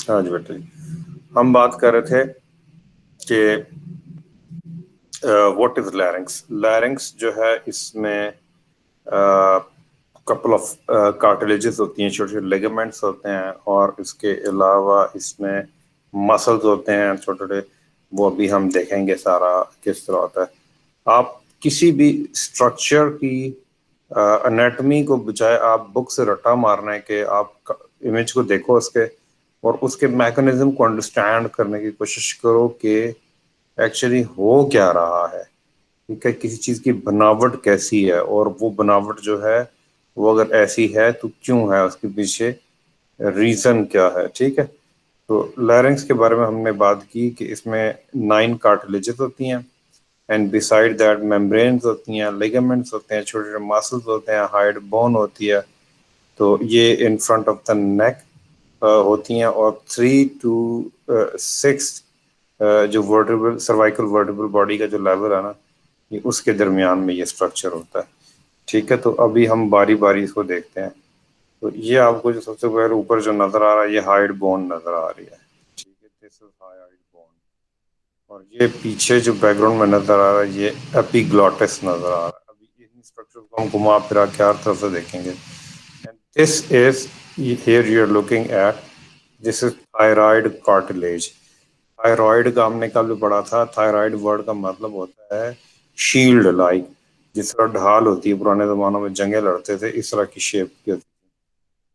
हाँ जी बेटा जी, हम बात कर रहे थे कि व्हाट इज लैरिंक्स। लैरिंक्स जो है इसमें कपल ऑफ कार्टिलेजेस होती हैं, छोटे छोटे लिगामेंट्स होते हैं, और इसके अलावा इसमें मसल्स होते हैं छोटे छोटे। वो अभी हम देखेंगे सारा किस तरह होता है। आप किसी भी स्ट्रक्चर की एनाटॉमी को बजाय आप बुक से रट्टा मारने के आप इमेज को देखो उसके, और उसके मैकेनिज्म को अंडरस्टैंड करने की कोशिश करो कि एक्चुअली हो क्या रहा है। ठीक है, किसी चीज की बनावट कैसी है, और वो बनावट जो है वो अगर ऐसी है तो क्यों है, उसके पीछे रीजन क्या है। ठीक है, तो लैरिंक्स के बारे में हमने बात की कि इसमें 9 कार्टिलेजेस होती हैं, एंड बिसाइड दैट मेम्ब्रेन्स होती हैं, लिगामेंट्स होते हैं, छोटे छोटे मसल्स होते हैं, हाइड बोन होती है। तो ये in front of the neck होती हैं, और 3 to 6 जो वर्टेब्रल सर्वाइकल वर्टेब्रल बॉडी का जो लेवल है ना, ये उसके दरमियान में ये स्ट्रक्चर होता है। ठीक है, तो अभी हम बारी बारी इसको देखते हैं। तो ये आपको जो सबसे पहले ऊपर जो नजर आ रहा है, ये हाइड बोन नजर आ रही है। ठीक है, दिस इज हाइड बोन। और ये पीछे जो बैकग्राउंड में नजर आ रहा है, ये एपिग्लॉटिस नजर आ रहा है। अभी इन स्ट्रक्चर को हम घुमा फिरा के हर तरफ से देखेंगे। And this is, here you are looking at, this is thyroid cartilage. Thyroid का हमने कल भी पढ़ा था। थायराइड वर्ड का मतलब होता है शील्ड लाइक, जिस तरह ढाल होती है, पुराने जमानों में जंगे लड़ते थे, इस तरह की शेप की होती है।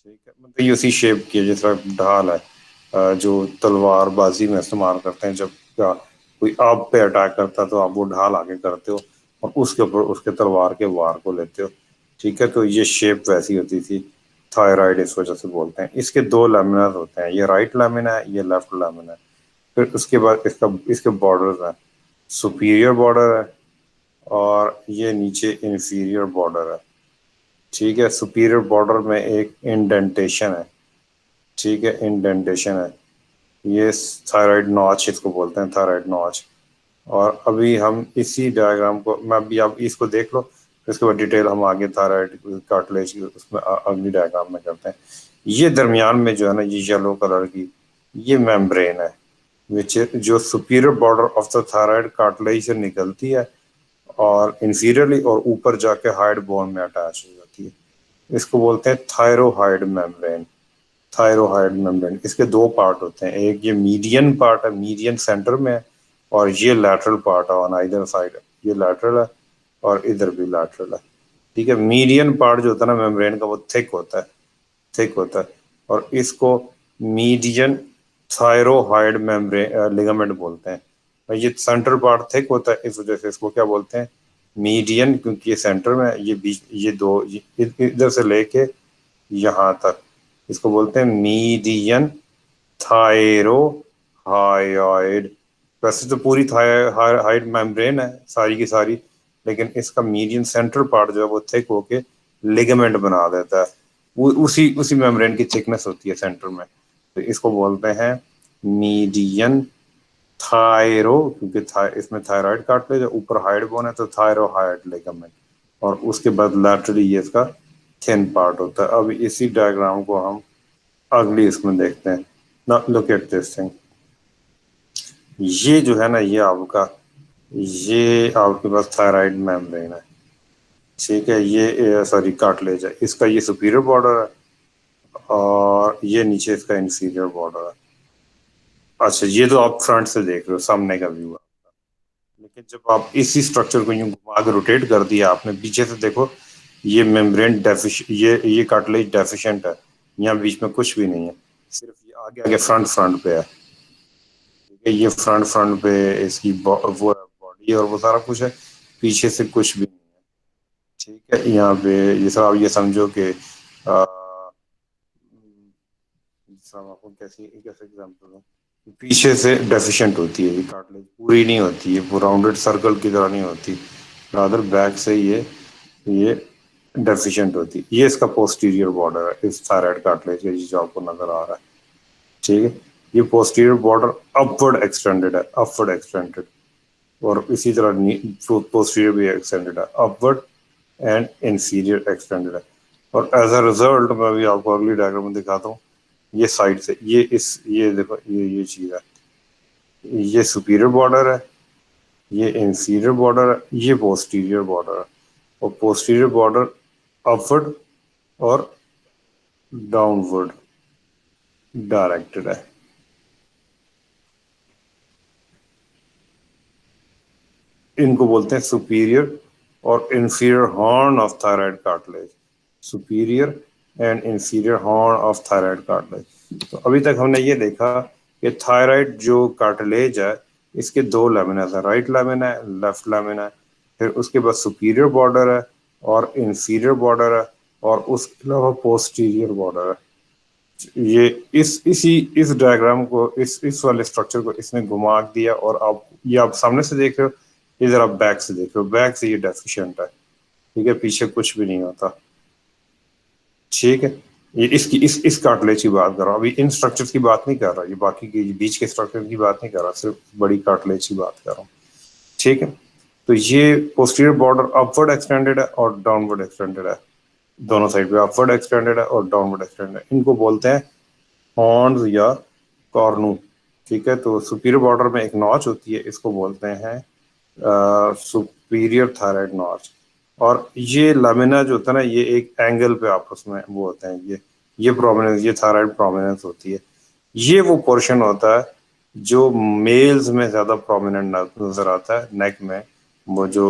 ठीक है, मतलब ये उसी शेप की है जिस तरह ढाल है, जो तलवार बाजी में इस्तेमाल करते हैं। जब कोई आप पे अटैक करता है तो आप वो ढाल आगे करते हो और उसके ऊपर उसके तलवार के वार को लेते हो। ठीक है, तो ये शेप वैसी होती थी। थायराइड इस वजह से बोलते हैं। इसके दो लैमिना होते हैं, ये राइट लैमिना है, ये लेफ्ट लैमिना है। फिर उसके बाद इसका इसके बॉर्डर है, सुपीरियर बॉर्डर है, और ये नीचे इंफीरियर बॉर्डर है। ठीक है, सुपीरियर बॉर्डर में एक इंडेंटेशन है। ठीक है, इंडेंटेशन है, ये थायराइड नॉच इसको बोलते हैं, थायराइड नॉच। और अभी हम इसी डायग्राम को, मैं अभी आप इसको देख लो, फिर इसके बाद डिटेल हम आगे थायराइड कार्टिलेज की उसमें अगली डायग्राम में करते हैं। ये दरमियान में जो है ना, ये येलो कलर की, ये मेम्ब्रेन है, विच जो superior border of the thyroid cartilage से निकलती है, और इंफीरियरली और ऊपर जाके हाइड बोन में अटैच हो जाती है। इसको बोलते हैं थायरोहाइड मेम्ब्रेन। थायरोहाइड मेम्ब्रेन, इसके दो पार्ट होते हैं, एक ये मीडियन पार्ट है, मीडियन सेंटर में है, और ये लैटरल पार्ट है ऑन आइदर साइड। ये लैटरल है और इधर भी लैटरल है। ठीक है, मीडियन पार्ट जो होता है ना मेम्ब्रेन का, वो थिक होता है, थिक होता है, और इसको मीडियन थायरोहाइड मेम्ब्रेन लिगामेंट बोलते हैं। और ये सेंट्रल पार्ट थिक होता है, इस वजह से इसको क्या बोलते हैं, मीडियन, क्योंकि ये सेंटर में है, ये बीच, ये दो इधर से लेके यहाँ तक, इसको बोलते हैं मीडियन थायरोहाइड। वैसे तो पूरी थायराइड मेम्ब्रेन है सारी की सारी, लेकिन इसका मीडियन सेंट्रल पार्ट जो है वो थिक होके लिगामेंट बना देता है। वो उसी उसी मेम्ब्रेन की थिकनेस होती है सेंटर में, तो इसको बोलते हैं मीडियन थायरो, क्योंकि इसमें थायराइड कार्टिलेज है, ऊपर हाइड बोन है, तो थायरोहाइड लिगामेंट। और उसके बाद लैटरली ये इसका थिन पार्ट होता है। अब इसी डायग्राम को हम अगली इसमें देखते हैं। ना लुक एट दिस थिंग, ये जो है ना, ये आपके पास थायराइड मेम्ब्रेन है। ठीक है, ये सॉरी कार्टिलेज है, इसका ये सुपीरियर बॉर्डर है, और ये नीचे इसका इंफीरियर बॉर्डर है। अच्छा, ये तो आप फ्रंट से देख रहे हो, सामने का व्यू है। लेकिन जब आप इसी स्ट्रक्चर को यूं घुमा के रोटेट कर दिया आपने, पीछे से देखो, ये मेम्ब्रेन डेफिश ये कार्टिलेज डेफिशिएंट है। यहाँ बीच में कुछ भी नहीं है, सिर्फ ये आगे आगे फ्रंट फ्रंट पे है। ठीक है, ये फ्रंट फ्रंट पे इसकी वो बॉडी और वो सारा कुछ है, पीछे से कुछ भी नहीं है। ठीक है, यहाँ पे ये सब आप ये समझो कि सब आपको कैसी कैसे एग्जाम्पल दूं, पीछे से डेफिशिएंट होती है, ये कार्टिलेज पूरी नहीं होती है, वो राउंडेड सर्कल की तरह नहीं होती, रादर बैक से ये डेफिशिएंट होती है। ये इसका पोस्टीरियर बॉर्डर है इस थायराइड कार्टिलेज का, जो आपको नजर आ रहा है। ठीक है, ये पोस्टीरियर बॉर्डर अपवर्ड एक्सटेंडेड है, अपवर्ड एक्सटेंडेड, और इसी तरह पोस्टीरियर भी एक्सटेंडेड है, अपवर्ड एंड इंफीरियर एक्सटेंडेड है। और एज अ रिजल्ट, मैं भी आपको अगली डायग्राम में दिखाता हूँ, ये साइड से ये देखो ये चीज है, ये सुपीरियर बॉर्डर है, ये इंफीरियर बॉर्डर है, ये पोस्टीरियर बॉर्डर है। और पोस्टीरियर बॉर्डर अपवर्ड और डाउनवर्ड डायरेक्टेड है। इनको बोलते हैं सुपीरियर और inferior horn of thyroid cartilage. Superior and inferior horn of thyroid cartilage. तो अभी तक हमने ये देखा कि थायराइड जो कार्टिलेज है इसके दो लेमिना है, राइट लेमिना है, लेफ्ट लेमिना है। फिर उसके बाद सुपीरियर बॉर्डर है और इंफीरियर बॉर्डर है और उसके अलावा पोस्टीरियर बॉर्डर है। ये इस डायग्राम को इस वाले स्ट्रक्चर को इसने घुमा दिया और आप ये आप सामने से देख रहे हो, इधर आप बैक से देख रहे हो, बैक से ये डेफिशिएंट है। ठीक है, पीछे कुछ भी नहीं होता। ठीक है, ये इसकी इस कार्टिलेज की बात कर रहा हूँ, अभी इन स्ट्रक्चर्स की बात नहीं कर रहा, ये बाकी के बीच के स्ट्रक्चर की बात नहीं कर रहा, सिर्फ बड़ी कार्टिलेज की बात कर रहा हूँ। ठीक है, तो ये पोस्टीरियर बॉर्डर अपवर्ड एक्सटेंडेड है और डाउनवर्ड एक्सटेंडेड है, दोनों साइड पे अपवर्ड एक्सटेंडेड है और डाउनवर्ड एक्सटेंडेड है। इनको बोलते हैं हॉर्न्स या कॉर्नू। ठीक है, तो सुपीरियर बॉर्डर में एक नॉच होती है, इसको बोलते हैं सुपीरियर थायराइड नॉच। और ये लामिना जो होता है ना, ये एक एंगल पे आपस में वो होते हैं, ये प्रोमिनेंस, ये थायराइड प्रोमिनेंस होती है। ये वो पोर्शन होता है जो मेल्स में ज्यादा प्रोमिनेंट नजर आता है, नेक में। वो जो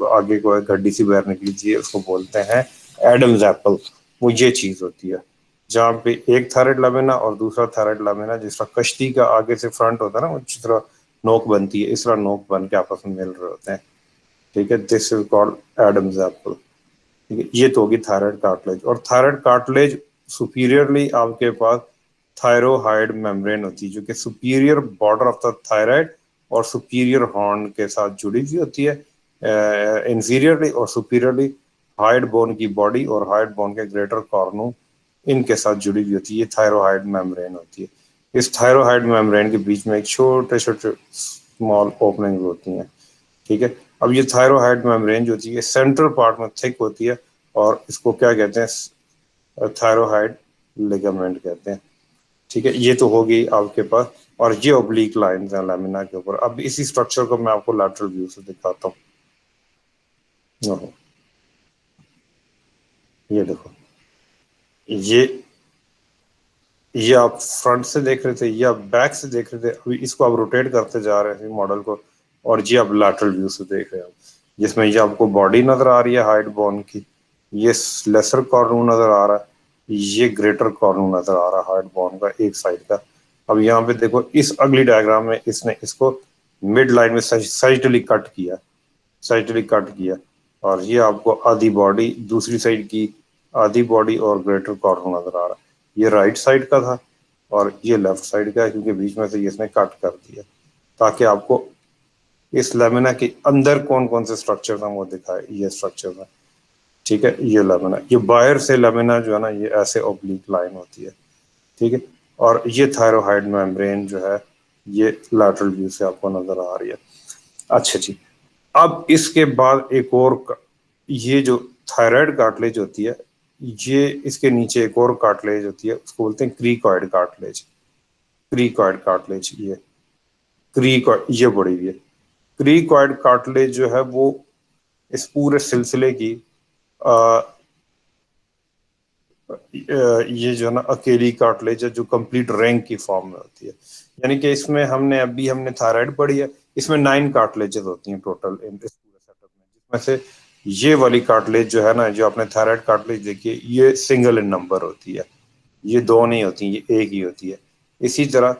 आगे को एक हड्डी सी बाहर निकली थी उसको बोलते हैं एडम्स एप्पल। वो ये चीज होती है जहाँ पे एक थायराइड लामिना और दूसरा थायराइड लामिना, जिस तरह कश्ती का आगे से फ्रंट होता है ना, जिस तरह नोक बनती है, इस तरह नोक बन के आपस में मिल रहे होते हैं। ठीक है, this is called Adam's apple. ठीक है, ये तो होगी थायराइड कार्टिलेज। और थायराइड कार्टिलेज सुपीरियरली आपके पास थायरोहाइड मेम्ब्रेन होती है, जो कि superior border of the thyroid और सुपीरियर हॉर्न के साथ जुड़ी हुई होती है। इंफीरियरली और सुपीरियरली हाइड बोन की बॉडी और हाइड बोन के ग्रेटर कॉर्नू इनके साथ जुड़ी हुई होती है, ये थायरोहाइड मेम्ब्रेन होती है। इस थायरोहाइड मेम्ब्रेन के बीच में एक छोटे छोटे स्मॉल ओपनिंग होती हैं। ठीक है, अब ये थायरोहाइड मेम्ब्रेन जो होती है सेंट्रल पार्ट में थिक होती है और इसको क्या कहते हैं, थायरोहाइड लिगामेंट कहते हैं। ठीक है, ये तो होगी आपके पास। और ये ओब्लिक लाइंस हैं लैमिना के ऊपर। अब इसी स्ट्रक्चर को मैं आपको लैटरल व्यू से दिखाता हूँ। ये देखो, ये ये आप फ्रंट से देख रहे थे, ये आप बैक से देख रहे थे, अभी इसको आप रोटेट करते जा रहे थे मॉडल को, और ये आप लैटरल व्यू से देख रहे हो, जिसमें ये आपको बॉडी नजर आ रही है हाइड बोन की, ये लेसर कॉर्नू नजर आ रहा है, ये ग्रेटर कॉर्नू नजर आ रहा है हाइड बोन का एक साइड का। अब यहाँ पे देखो, इस अगली डायग्राम में इसने इसको मिड लाइन में सजिटली कट किया, सजिटली कट किया। और ये आपको आधी बॉडी, दूसरी साइड की आधी बॉडी और ग्रेटर कॉर्नर नजर आ रहा है। ये राइट साइड का था और ये लेफ्ट साइड का है, क्योंकि बीच में से ये इसने कट कर दिया ताकि आपको इस लेमिना के अंदर कौन कौन से स्ट्रक्चर हैं वो दिखाए। ये स्ट्रक्चर है, ठीक है, ये लेमिना, ये बाहर से लेमिना जो है ना, ये ऐसे ओब्लिक लाइन होती है। ठीक है, और ये थायरोहाइड मेम्ब्रेन जो है ये लैटरल व्यू से आपको नजर आ रही है। अच्छा जी, अब इसके बाद एक और ये जो थायराइड कार्टिलेज होती है, ये इसके नीचे एक और कार्टिलेज होती है, उसको बोलते हैं क्रीकॉइड कार्टिलेज। क्रीकॉइड कार्टिलेज, ये क्रीकॉइड, ये बड़ी हुई है। क्रीकॉइड कार्टिलेज जो है वो इस पूरे सिलसिले की आ, ये जो है ना अकेली कार्टिलेज है जो कंप्लीट रैंक की फॉर्म में होती है। यानी कि इसमें हमने थायराइड पढ़ी है, इसमें 9 कार्टिलेजेस होती हैं टोटल इस पूरे सेटअप में, जिसमें से ये वाली कार्टिलेज जो है ना, जो आपने थायराइड कार्टिलेज देखी है, ये सिंगल इन नंबर होती है, ये दो नहीं होती, ये एक ही होती है। इसी तरह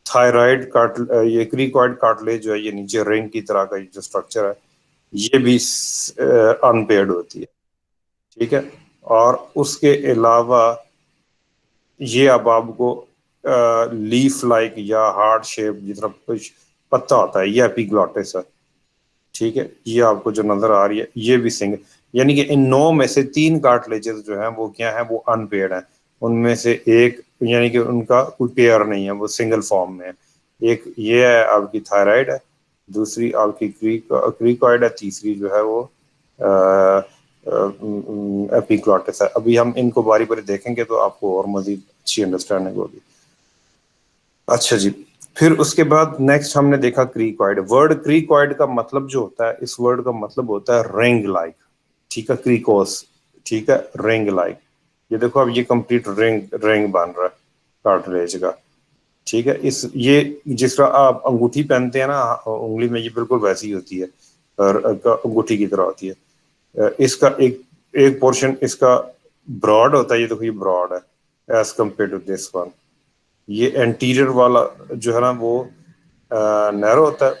थायराइड कार्टिलेज, ये क्रीकॉइड कार्टिलेज जो है, ये नीचे रिंग की तरह का जो स्ट्रक्चर है, ये भी अनपेयर्ड होती है। ठीक है, और उसके अलावा ये अब आपको लीफ लाइक या हार्ट शेप जिस तरह कुछ पत्ता होता है, ये एपिग्लॉटिस है। ठीक है, ये आपको जो नजर आ रही है ये भी सिंगल, यानी कि इन 9 में से 3 कार्टिलेजेस जो हैं वो क्या है, वो अनपेयर्ड है। उनमें से एक, यानी कि उनका कोई पेयर नहीं है, वो सिंगल फॉर्म में है। एक ये है आपकी थायराइड है, दूसरी आपकी क्रीकॉइड है, तीसरी जो है वो एपिग्लॉटिस है। अभी हम इनको बारी बारी देखेंगे तो आपको और मजीद अच्छी अंडरस्टैंडिंग होगी। अच्छा जी, फिर उसके बाद नेक्स्ट हमने देखा क्रीकॉइड। वर्ड क्रीकॉइड का मतलब जो होता है, इस वर्ड का मतलब होता है रिंग लाइक। ठीक है, क्रीकोस, ठीक है, रिंग लाइक। ये देखो अब ये कंप्लीट रिंग रिंग बन रहा है कार्टिलेज का। ठीक है, इस ये जिस तरह आप अंगूठी पहनते हैं ना उंगली में, ये बिल्कुल वैसी ही होती है और अंगूठी की तरह होती है। इसका एक एक पोर्शन इसका ब्रॉड होता है, ये देखो ये ब्रॉड है as compare to this one. ये एंटीरियर वाला जो है ना वो नैरो होता है,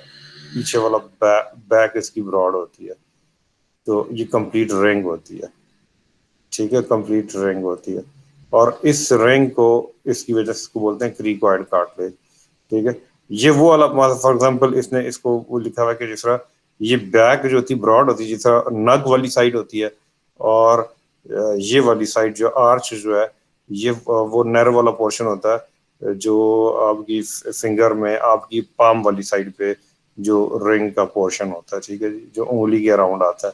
पीछे वाला बैक इसकी ब्रॉड होती है। तो ये कंप्लीट रिंग होती है। ठीक है, कंप्लीट रिंग होती है। और इस रिंग को इसकी वजह से इसको बोलते हैं क्रीकॉइड कार्टिलेज। ठीक है, ये वो वाला, फॉर एग्जांपल इसने इसको वो लिखा हुआ है कि जिस तरह ये बैक जो होती है ब्रॉड होती है, जिस तरह नग वाली साइड होती है, और ये वाली साइड जो आर्च जो है, ये वो नैरो वाला पोर्शन होता है जो आपकी फिंगर में आपकी पाम वाली साइड पे जो रिंग का पोर्शन होता है। ठीक है जी, जो उंगली के अराउंड आता है।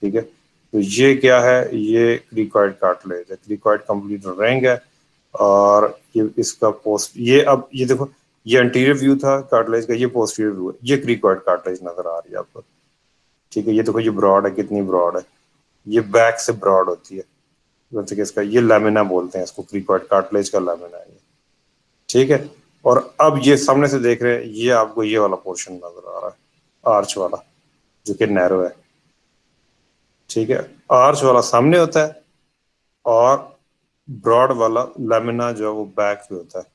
ठीक है, तो ये क्या है, ये क्रीकॉइड कार्टिलेज है। क्रीकॉइड कंप्लीट रिंग है। और ये इसका पोस्ट, ये अब ये देखो, ये एंटीरियर व्यू था कार्टिलेज का, ये पोस्टीरियर व्यू है। ये क्रीकॉइड कार्टिलेज नजर आ रही है आपको। ठीक है, ये देखो ये ब्रॉड है, कितनी ब्रॉड है। ये बैक से ब्रॉड होती है। जैसे कि इसका ये लैमिना बोलते हैं इसको, क्रीकॉइड कार्टिलेज का लैमिना है ये। ठीक है, और अब ये सामने से देख रहे हैं, ये आपको ये वाला पोर्शन नजर आ रहा है, आर्च वाला, जो कि नैरो है। ठीक है, आर्च वाला सामने होता है और ब्रॉड वाला लैमिना जो है वो बैक पे होता है।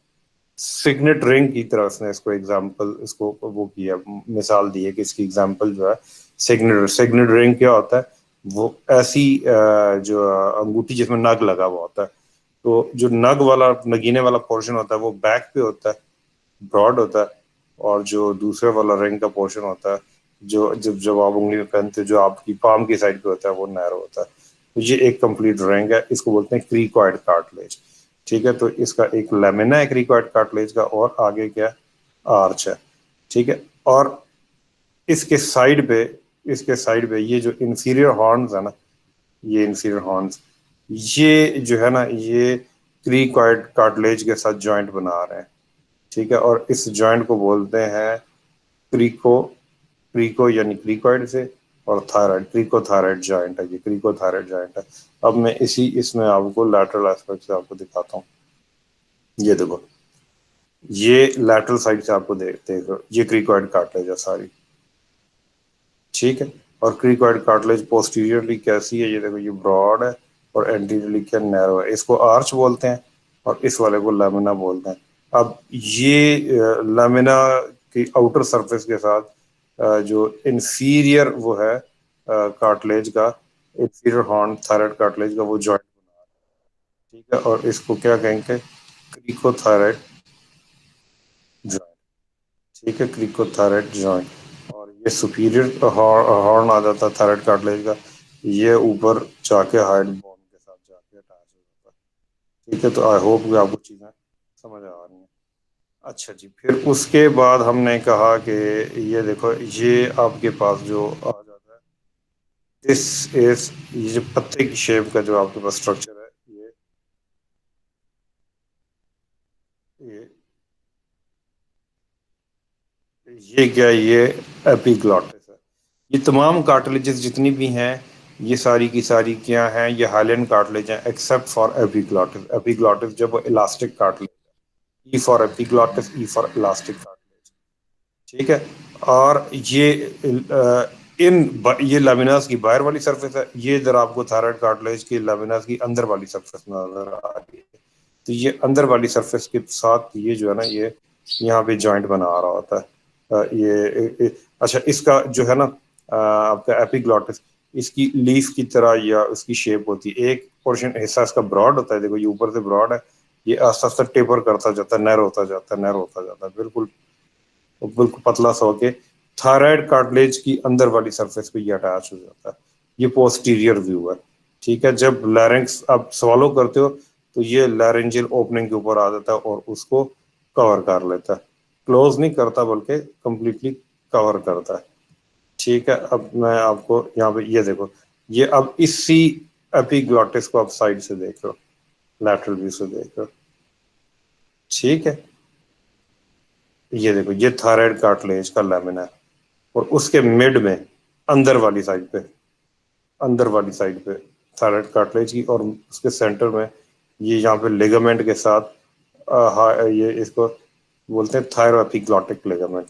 सिग्नेट रिंग की तरह उसने इसको एग्जांपल, इसको वो किया, मिसाल दी है कि इसकी एग्जांपल जो है सिग्नेट सिग्नेट रिंग क्या होता है, वो ऐसी जो अंगूठी जिसमें नग लगा हुआ होता है। तो जो नग वाला नगीने वाला पोर्शन होता है वो बैक पे होता है, ब्रॉड होता है। और जो दूसरे वाला रिंग का पोर्शन होता है, जो जब जब आप उंगली में पहनते हो, जो आपकी पाम की साइड पे होता है, वो नैरो होता है। तो ये एक कंप्लीट रिंग है, इसको बोलते हैं क्रीकॉइड कार्टिलेज। ठीक है, तो इसका एक लेमिना है क्रीकॉइड कार्टिलेज का, और आगे क्या आर्च है। ठीक है, और इसके साइड पे, इसके साइड पे ये जो इंफीरियर हॉर्न्स है ना, ये इंफीरियर हॉर्न्स, ये जो है ना, ये क्रीकॉइड कार्टिलेज के साथ जॉइंट बना रहे हैं। ठीक है, और इस जॉइंट को बोलते हैं क्रीको, क्रीको यानी क्रीकॉइड से, और थायराइड, क्रीकोथायराइड जॉइंट है, ये क्रीकोथायराइड जॉइंट है। अब मैं इसी इसमें आपको लैटरल एस्पेक्ट से आपको दिखाता हूँ। ये देखो, ये लैटरल साइड से आपको देख रहे हो, ये क्रीकॉइड कार्टिलेज है सारी। ठीक है, और क्रीकॉइड कार्टिलेज पोस्टीरियरली कैसी है, ये देखो ये ब्रॉड है, और एंटीरियरली क्या नैरो है। इसको आर्च बोलते हैं, और इस वाले को लैमिना बोलते हैं। अब ये लैमिना की आउटर सरफेस के साथ जो इंफीरियर वो है कार्टिलेज का, इंफीरियर हॉर्न थायराइड कार्टिलेज का वो जॉइंट बना रहा है। ठीक है, और इसको क्या कहेंगे, क्रीकोथायराइड जॉइंट। ठीक है, क्रीकोथायराइड जॉइंट। और ये सुपीरियर हॉर्न आ जाता है थायराइड कार्टिलेज का, ये ऊपर जाके हाइड बोन के साथ जाके अटैच हो जाता है। ठीक है, तो आई होप कि आपको चीजें समझ आ रही हैं। अच्छा जी, फिर उसके बाद हमने कहा कि ये देखो, ये आपके पास जो आ जाता है, दिस इज, ये जो पत्ते की शेप का जो आपके पास स्ट्रक्चर है, ये ये क्या है, ये एपिग्लॉटिस है। ये तमाम कार्टिलेजेस जितनी भी हैं, ये सारी की सारी क्या हैं, ये हाइलैंड कार्टिलेज हैं, एक्सेप्ट फॉर एपिग्लॉटिस। एपिग्लॉटिस जब वो इलास्टिक कार्टिलेज है, E for epiglottis, E for elastic cartilage. ठीक है, और ये ये लेमिनास की बाहर वाली सरफेस है, ये इधर आपको थायराइड कार्टिलेज की लेमिनास की अंदर वाली सरफेस नजर आ रही है। तो ये अंदर वाली सरफेस के साथ ये जो है ना, ये यहाँ पे जॉइंट बना रहा होता है। अच्छा, इसका जो है ना आपका एपिग्लॉटिस, इसकी लीफ की तरह या उसकी शेप होती है। एक पोर्शन हिस्सा इसका ब्रॉड होता है, देखो ये ऊपर से ब्रॉड है, ये आस्ता आस्ता टेपर करता जाता है, नैरो होता जाता है, नैरो होता जाता है, बिल्कुल बिल्कुल पतला सा होके थायराइड कार्टिलेज की अंदर वाली सरफेस पे ये अटैच हो जाता है। ये पोस्टीरियर व्यू है। ठीक है, जब लैरिंक्स आप swallow करते हो, तो ये लैरेंजियल ओपनिंग के ऊपर आ जाता है और उसको कवर कर लेता है। क्लोज नहीं करता बल्कि कंप्लीटली कवर करता है। ठीक है, अब मैं आपको यहाँ पे ये देखो, ये अब इसी एपिग्लॉटिस को आप साइड से देख लो, लैटरल व्यू से देख लो। ठीक है, ये देखो, ये थायराइड कार्टिलेज का लेमिना है, और उसके मिड में अंदर वाली साइड पे, अंदर वाली साइड पे थायराइड कार्टिलेज की, और उसके सेंटर में ये यहाँ पे लिगामेंट के साथ ये इसको बोलते हैं थायरो एपिग्लॉटिक लिगामेंट।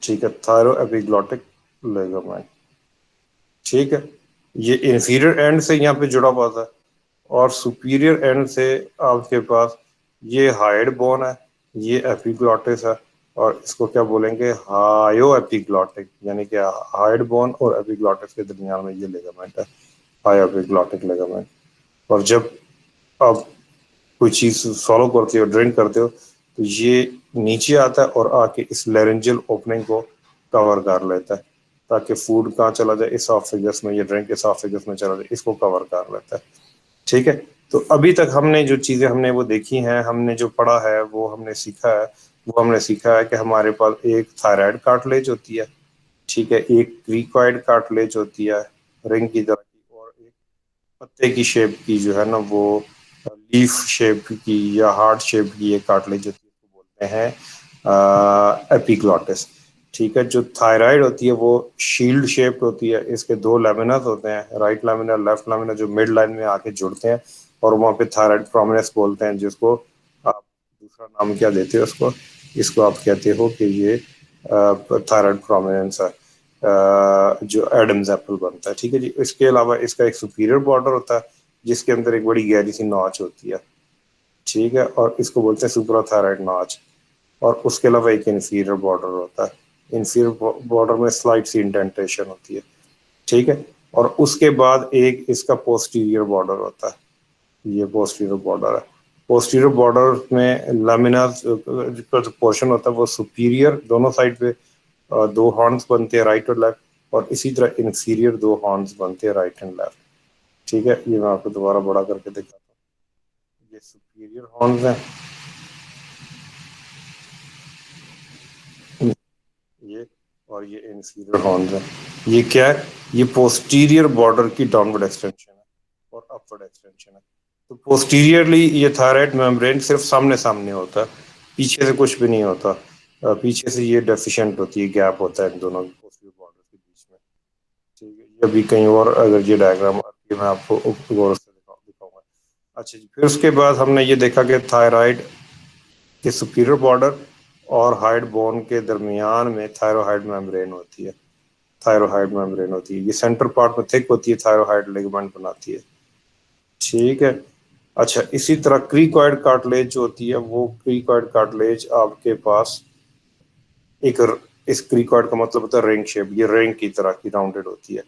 ठीक है, थायरो एपिग्लॉटिक लिगामेंट। ठीक है, ये इंफीरियर एंड से यहाँ पे जुड़ा हुआ था, और सुपीरियर एंड से आपके पास ये हाइड बोन है, ये एपिग्लॉटिस है, और इसको क्या बोलेंगे, हायो एपिग्लॉटिक, यानी कि हाइड बोन और एपिग्लॉटिस के दरमियान में ये लिगामेंट है, हायो एपिग्लॉटिक लिगामेंट। और जब आप कोई चीज सॉलो करते हो, ड्रिंक करते हो, तो ये नीचे आता है और आके इस लेरेंजियल ओपनिंग को कवर कर लेता है, ताकि फूड कहाँ चला जाए, इसोफेगस में, ये ड्रिंक इसोफेगस में चला जाए, इसको कवर कर लेता है। ठीक है, तो अभी तक हमने जो चीजें हमने वो देखी हैं, हमने जो पढ़ा है, वो हमने सीखा है, वो हमने सीखा है कि हमारे पास एक थायराइड कार्टिलेज होती है, ठीक है, एक क्रीकॉइड कार्टिलेज होती है रिंग की तरह की, और एक पत्ते की शेप की जो है ना, वो लीफ शेप की या हार्ट शेप की ये कार्टिलेज होती है, उसको बोलते हैं एपिग्लॉटिस। ठीक है, जो थायराइड होती है वो शील्ड शेप्ड होती है, इसके दो लेमिनास होते हैं, राइट लेमिना, लेफ्ट लेमिना, जो मिड लाइन में आके जुड़ते हैं, और वहाँ पे थायराइड प्रोमिनेंस बोलते हैं, जिसको आप दूसरा नाम क्या देते हो उसको, इसको आप कहते हो कि ये थायराइड प्रोमिनेंस है, जो एडम्स एप्पल बनता है। ठीक है जी, इसके अलावा इसका एक सुपीरियर बॉर्डर होता है, जिसके अंदर एक बड़ी गहरी सी नॉच होती है। ठीक है, और इसको बोलते हैं सुप्राथायराइड नॉच। और उसके अलावा एक इंफीरियर बॉर्डर होता है, इंफीरियर बॉर्डर में स्लाइट सी इंडेंटेशन होती है। ठीक है, और उसके बाद एक इसका पोस्टीरियर बॉर्डर होता है, ये पोस्टीरियर बॉर्डर है। पोस्टीरियर बॉर्डर में लामिना का जो पोर्शन होता है वो सुपीरियर, दोनों साइड पे दो हॉर्न्स बनते हैं, राइट और लेफ्ट, और इसी तरह इंफीरियर दो हॉर्न्स बनते हैं, राइट एंड लेफ्ट। ठीक है, ये मैं आपको दोबारा बड़ा करके दिखाता हूँ, ये सुपीरियर हॉर्न्स हैं, ये, और ये इंफीरियर हॉर्न्स हैं। ये क्या है, ये पोस्टीरियर बॉर्डर की डाउनवर्ड एक्सटेंशन है और अपवर्ड एक्सटेंशन है। तो पोस्टीरियरली ये थायराइड मेम्ब्रेन सिर्फ सामने सामने होता है, पीछे से कुछ भी नहीं होता। पीछे से ये डेफिशिएंट होती है, गैप होता है इन दोनों पोस्टीरियर बॉर्डर के बीच में। ठीक है, ये अभी कहीं और अगर ये डायग्राम आती है मैं आपको गौर से दिखाऊंगा। अच्छा जी, फिर उसके बाद हमने ये देखा कि थायराइड के सुपीरियर बॉर्डर और हाइड बोन के दरमियान में थायरोहाइड मेम्ब्रेन होती है, थायरोहाइड मेम्ब्रेन होती है, ये सेंटर पार्ट में थिक होती है, थायरोहाइड लिगामेंट बनाती है। ठीक है, अच्छा, इसी तरह क्रीकॉइड कार्टिलेज जो होती है, वो क्रीकॉइड कार्टिलेज आपके पास एक इस क्रीकॉइड का मतलब होता है रिंग शेप, ये रिंग की तरह की राउंडेड होती है।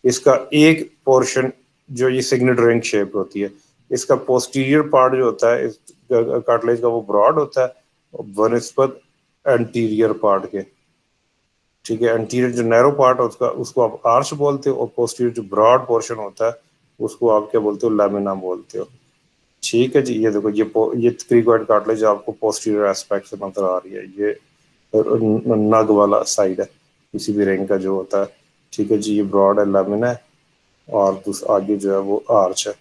इसका एक पोर्शन जो ये सिग्नेट रिंग शेप होती है, इसका पोस्टीरियर पार्ट जो होता है इस कार्टिलेज का, वो ब्रॉड होता है बनस्पत एंटीरियर पार्ट के। ठीक है, एंटीरियर जो नैरो पार्ट है उसका, उसको आप आर्च बोलते हो, और पोस्टीरियर जो ब्रॉड पोर्शन होता है उसको आप क्या बोलते हो, लैमिना बोलते हो। ठीक है जी, ये देखो, ये क्रीकॉइड कार्टिलेज आपको पोस्टीरियर एस्पेक्ट से नजर आ रही है, ये नग वाला साइड है किसी भी रिंग का जो होता है। ठीक है जी, ये ब्रॉड है, लेमिन है, और आगे जो है वो आर्च है।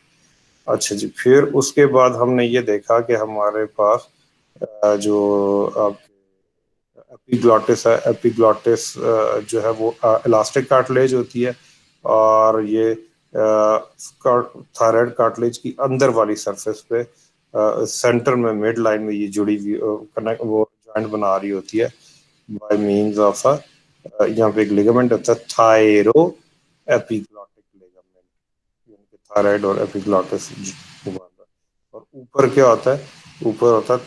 अच्छा जी, फिर उसके बाद हमने ये देखा कि हमारे पास जो एपिग्लॉटिस है, एपिग्लॉटिस जो है वो इलास्टिक कार्टिलेज होती है, और ये थायराइड कार्टिलेज की अंदर वाली सरफेस पे सेंटर में मिड लाइन में ये जुड़ी हुई कनेक्ट वो जॉइंट बना रही होती है बाय मींस ऑफ यहाँ पे एक लिगामेंट होता है, थायरो एपिग्लॉटिक लिगामेंट, यानी कि थायराइड और एपिग्लॉटिस को बांध रहा है। और ऊपर क्या होता है, ऊपर होता है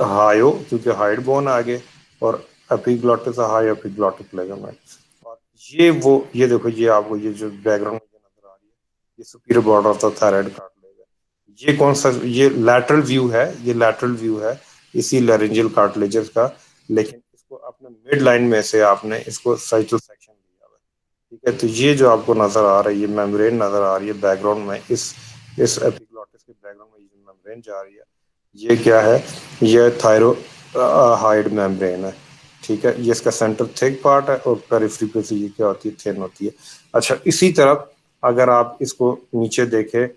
हायो, क्योंकि हाइड बोन आगे, और एपिग्लॉटिस हाई एपिग्लॉटिक लिगामेंट। और ये देखो, ये आपको ये जो बैकग्राउंड में नजर आ रही है, ये superior border of the thyroid cartilage है। ये कौन सा, ये लैटरल व्यू है, ये लैटरल व्यू है इसी लैरिंजियल कार्टिलेजेस का, लेकिन इसको आपने मिड लाइन में से आपने इसको साइटल सेक्शन लिया हुआ है। ठीक है, तो ये जो आपको नजर आ रहा है, ये मेम्ब्रेन नजर आ रही है बैकग्राउंड में, इस एपिग्लॉटिस के बैकग्राउंड में ये मेम्ब्रेन जा रही है, ये क्या है, ये थायरो हाइड मेम्ब्रेन है। ठीक है, ये इसका सेंटर थिक पार्ट है और पेरिफेरी पे से ये क्या होती है, थिन होती है। अच्छा, इसी तरफ अगर आप इसको नीचे देखें,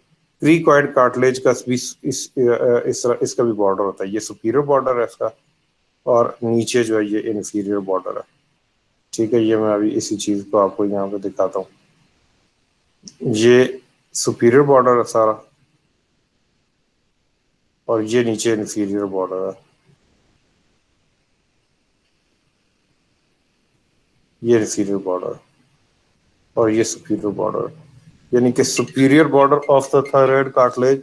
क्रीकॉइड कार्टिलेज का भी इसका भी बॉर्डर होता है। ये सुपीरियर बॉर्डर है इसका, और नीचे जो है ये इंफीरियर बॉर्डर है। ठीक है, ये मैं अभी इसी चीज को आपको यहाँ पे दिखाता हूँ। ये सुपीरियर बॉर्डर है सारा, और ये नीचे इंफीरियर बॉर्डर है। ये इंफीरियर बॉर्डर और ये सुपीरियर बॉर्डर, यानी कि superior border of the thyroid cartilage,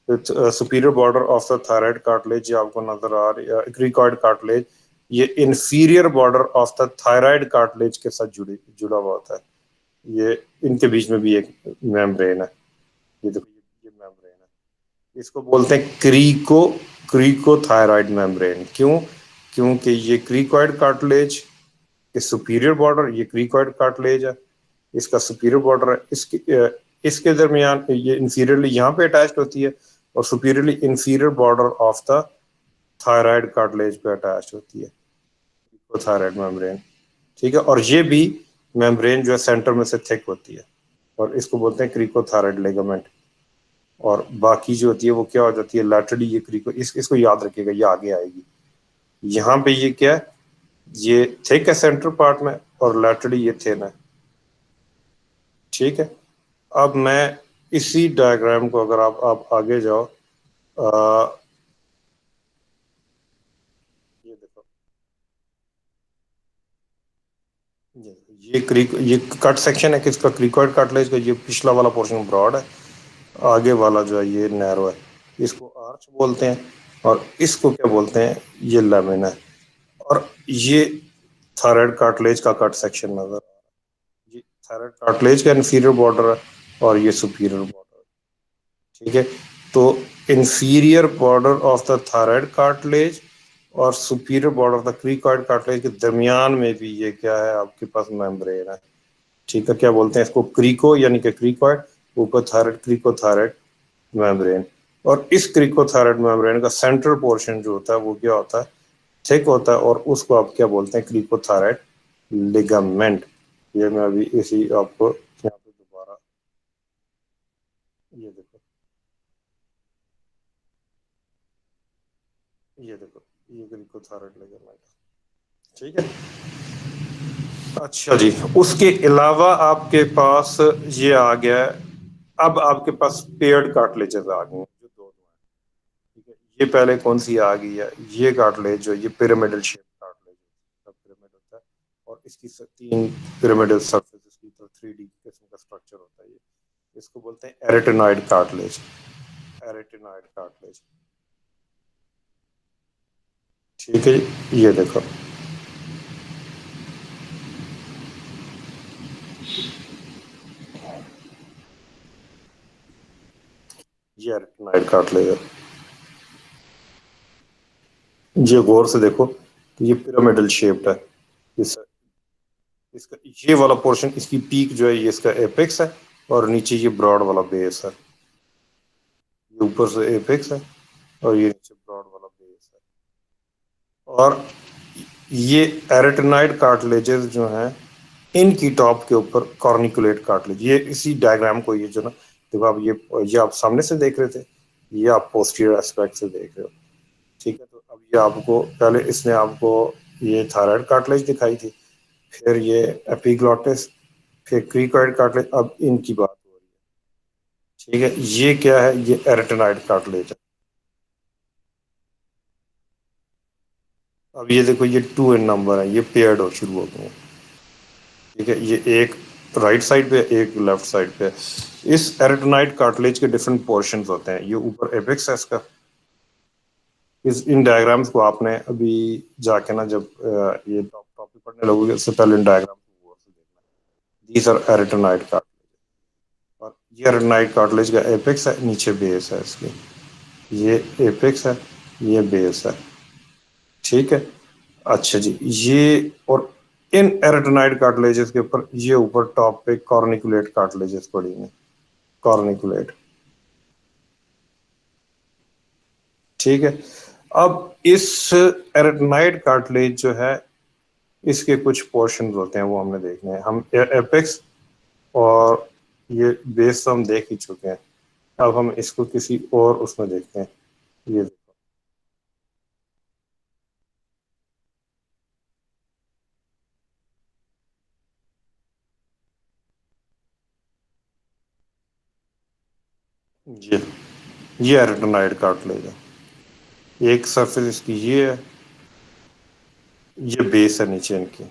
superior border of the thyroid cartilage ये आपको नजर आ रही है, क्रीकॉइड कार्टिलेज, ये inferior border of the thyroid cartilage के साथ जुड़ा हुआ होता है। ये इनके बीच में भी एक मेम्ब्रेन है। ये देखो, ये मेम्ब्रेन है, इसको बोलते हैं क्रीको थायराइड मेम्ब्रेन। क्यों? क्योंकि ये क्रीकॉइड कार्टिलेज के सुपीरियर बॉर्डर, ये क्रीकॉइड कार्टिलेज है, इसका सुपीरियर बॉर्डर है, इसके दरमियान ये इंफीरियरली यहाँ पे अटैच्ड होती है, और superiorly inferior border of the thyroid cartilage पे अटैच होती है, थायराइड मेम्ब्रेन। ठीक है, और ये भी मेम्ब्रेन जो है सेंटर में से थिक होती है, और इसको बोलते हैं क्रीकोथायराइड लिगामेंट। और बाकी जो होती है वो क्या हो जाती है, लैटरली ये इसको याद रखिएगा, ये आगे आएगी। यहाँ पे ये क्या है, ये थिक है सेंटर पार्ट में, और लैटरली ये थिन है। ठीक है, अब मैं इसी डायग्राम को, अगर आप आगे जाओ, आ, ये देखो, ये कट सेक्शन है किसका, क्रीकॉइड कार्टिलेज का। ये पिछला वाला पोर्शन ब्रॉड है, आगे वाला जो है ये नैरो है। इसको आर्च बोलते हैं, और इसको क्या बोलते हैं, ये लेमिन है। और ये थायराइड कार्टिलेज का कट सेक्शन नजर, ये थायराइड कार्टिलेज का इंफीरियर बॉर्डर है, और ये सुपीरियर बॉर्डर। ठीक है, तो inferior border of the thyroid cartilage और superior border of the cricoid cartilage के दरमियान में भी ये क्या है, आपके पास मेम्ब्रेन है। ठीक है, क्या बोलते हैं इसको, क्रीको यानी कि क्रीकॉइड, ऊपर थायराइड, क्रीकोथायराइड मेम्ब्रेन। और इस क्रीकोथायराइड मेम्ब्रेन का सेंट्रल पोर्शन जो होता है वो क्या होता है, थिक होता है, और उसको आप क्या बोलते हैं, क्रीकोथायराइड लिगामेंट। ये मैं अभी इसी आपको यहाँ पे दोबारा, ये देखो, ये देखो, ये क्रीकोथायराइड लिगामेंट। ठीक है, अच्छा जी, उसके अलावा आपके पास ये आ गया है, अब आपके पास पेयर्ड कार्टिलेजेस आ गए हैं, जो दो दो हैं। ठीक है, ये पहले कौन सी आ गई है, ये कार्टिलेज जो ये पिरामिडल शेप कार्टिलेज, पिरामिड होता है, और इसकी तीन पिरामिडल सरफेस, इसकी तो 3D किस्म का स्ट्रक्चर होता है। ये इसको बोलते हैं एरेटिनॉइड कार्टिलेज, एरेटिनॉइड कार्टिलेज। ठीक है जी, ये देखो, ये एरेटिनॉइड कार्टिलेज है। ये गौर से देखो, तो ये पिरामिडल शेप्ड है। इस इसका ये वाला पोर्शन, इसकी पीक जो है ये इसका एपेक्स है, और नीचे ये ब्रॉड वाला बेस है। ये ऊपर से एपेक्स है, और ये नीचे ब्रॉड वाला बेस है। और ये एरेटिनाइड कार्टिलेजेस जो हैं, इनकी टॉप के ऊपर कॉर्निकुलेट कार्टिलेज, ये इसी डायग्राम को, ये जो ना देखो आप, ये आप सामने से देख रहे थे, ये आप पोस्टीरियर एस्पेक्ट से देख रहे हो। ठीक है, तो अब ये आपको, पहले इसने आपको ये थायराइड कार्टिलेज दिखाई थी, फिर ये एपिग्लॉटिस, फिर क्रीकॉइड कार्टिलेज, अब इनकी बात हो रही है। ठीक है, ये क्या है, ये एरेटिनाइड कार्टिलेज है। अब ये देखो, ये 2 इन नंबर है, ये पेयर्ड हो शुरू हो गए हैं। ठीक है, ये एक राइट साइड पे, एक लेफ्ट साइड पे। इस एरेटिनाइड कार्टिलेज के डिफरेंट पोर्शंस होते हैं। ये ऊपर एपेक्स है इसका। इस इन डायग्राम्स को आपने अभी जाके ना, जब ये टॉपिक पढ़ने लगोगे, उससे पहले इन डायग्राम को गौर से देखना। दीज आर एरेटिनाइड कार्टिलेज, और ये एरेटिनाइड कार्टिलेज का एपेक्स है, नीचे बेस है इसकी। ये एपेक्स है, ये बेस है। ठीक है, अच्छा जी, ये और इन एरेटिनाइड कार्टिलेजेस के ऊपर, ये ऊपर टॉप पे कॉर्निकुलेट कार्टिलेजेस पड़ी हैं, कॉर्निकुलेट। ठीक है, अब इस एरेटिनाइड कार्टिलेज जो है, इसके कुछ पोर्शन होते हैं वो हमने देखने हैं। हम एपेक्स और ये बेस तो हम देख ही चुके हैं। अब हम इसको किसी और उसमें देखते हैं। ये ये ये एरेटिनाइड कार्टिलेज है। एक सरफेस इसकी ये है, ये बेस है नीचे इनकी।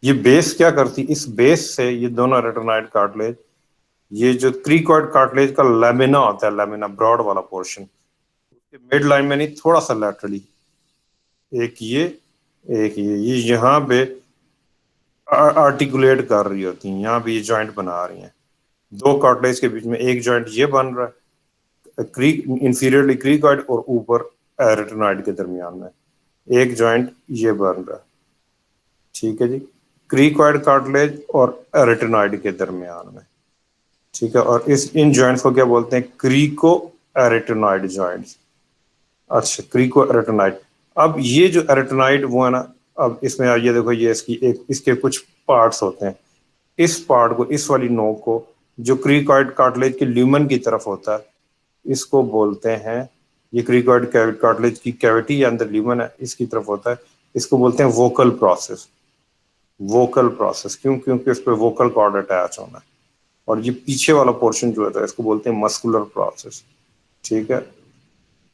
ये बेस क्या करती, इस बेस से ये दोनों रेटिनाइड कार्टिलेज, ये जो क्रीकॉइड कार्टिलेज का लैमिना होता है, लैमिना ब्रॉड वाला पोर्शन, उसके मिड लाइन में नहीं, थोड़ा सा लैटरली, एक ये यहाँ पे आर्टिकुलेट कर रही होती हैं, यहाँ पे ये जॉइंट बना रही हैं। दो कार्टिलेज के बीच में एक जॉइंट ये बन रहा है, क्रीक इंफीरियरली क्रीकॉइड, और ऊपर रेटिनॉइड के दरमियान में एक जॉइंट ये बन रहा है। ठीक है जी, क्रीकॉइड कार्टिलेज और रेटिनॉइड के दरमियान में। ठीक है, और इस इन जॉइंट्स को क्या बोलते हैं? क्रीको एरेटिनॉइड जॉइंट्स। अच्छा, क्रीको एरेटिनॉइड। अब ये जो एरेटिनॉइड वो है ना, अब इसमें ये देखो, ये इसकी एक इसके कुछ पार्ट्स होते हैं। इस पार्ट को, इस वाली नोक को, जो क्रीकॉइड कार्टिलेज के ल्यूमन की तरफ होता है, इसको बोलते हैं, ये क्रीकॉइड कार्टिलेज की कैविटी या अंदर ल्यूमन है, इसकी तरफ होता है, इसको बोलते हैं वोकल प्रोसेस। वोकल प्रोसेस क्यों? क्योंकि उस पर वोकल कॉर्ड अटैच होना है। और ये पीछे वाला पोर्शन जो है इसको बोलते हैं मस्कुलर प्रोसेस। ठीक है,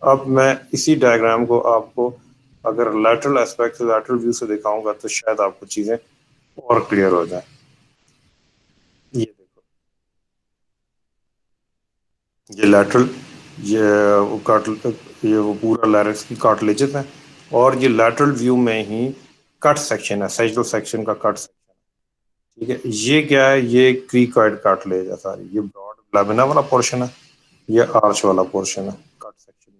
अब मैं इसी डायग्राम को आपको अगर लैटरल एस्पेक्ट से, लैटरल व्यू से दिखाऊंगा तो शायद आपको चीजें और क्लियर हो जाए। ये देखो, ये लैटरल, ये वो कार्टिल ये वो पूरा लैरिक्स की कार्टिलेजेस है, और ये लैटरल व्यू में ही कट सेक्शन है, सैजिटल सेक्शन का कट सेक्शन। ठीक है, ये क्या है? ये क्रीकॉइड कार्टिलेज है सारी, ये ब्रॉड लैमिना वाला पोर्शन है, ये आर्च वाला पोर्शन है कट सेक्शन में।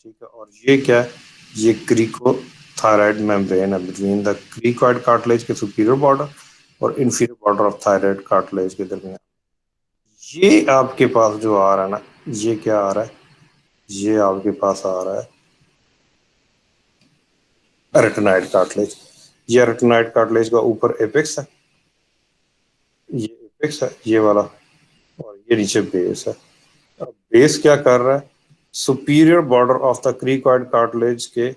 ठीक है, और ये क्या है? ये क्रीको थायराइड मेम्ब्रेन है बिटवीन द क्रीकॉइड कार्टिलेज के सुपीरियर बॉर्डर और inferior border of thyroid cartilage के दरमियान। ये आपके पास जो आ रहा है ना, ये क्या आ रहा है? ये आपके पास आ रहा है रेटिनाइड कार्टिलेज। ये रेटिनाइड कार्टिलेज का ऊपर एपेक्स है, ये एपेक्स है ये वाला, और ये नीचे बेस है। अब बेस क्या कर रहा है? Superior border of the cricoid cartilage के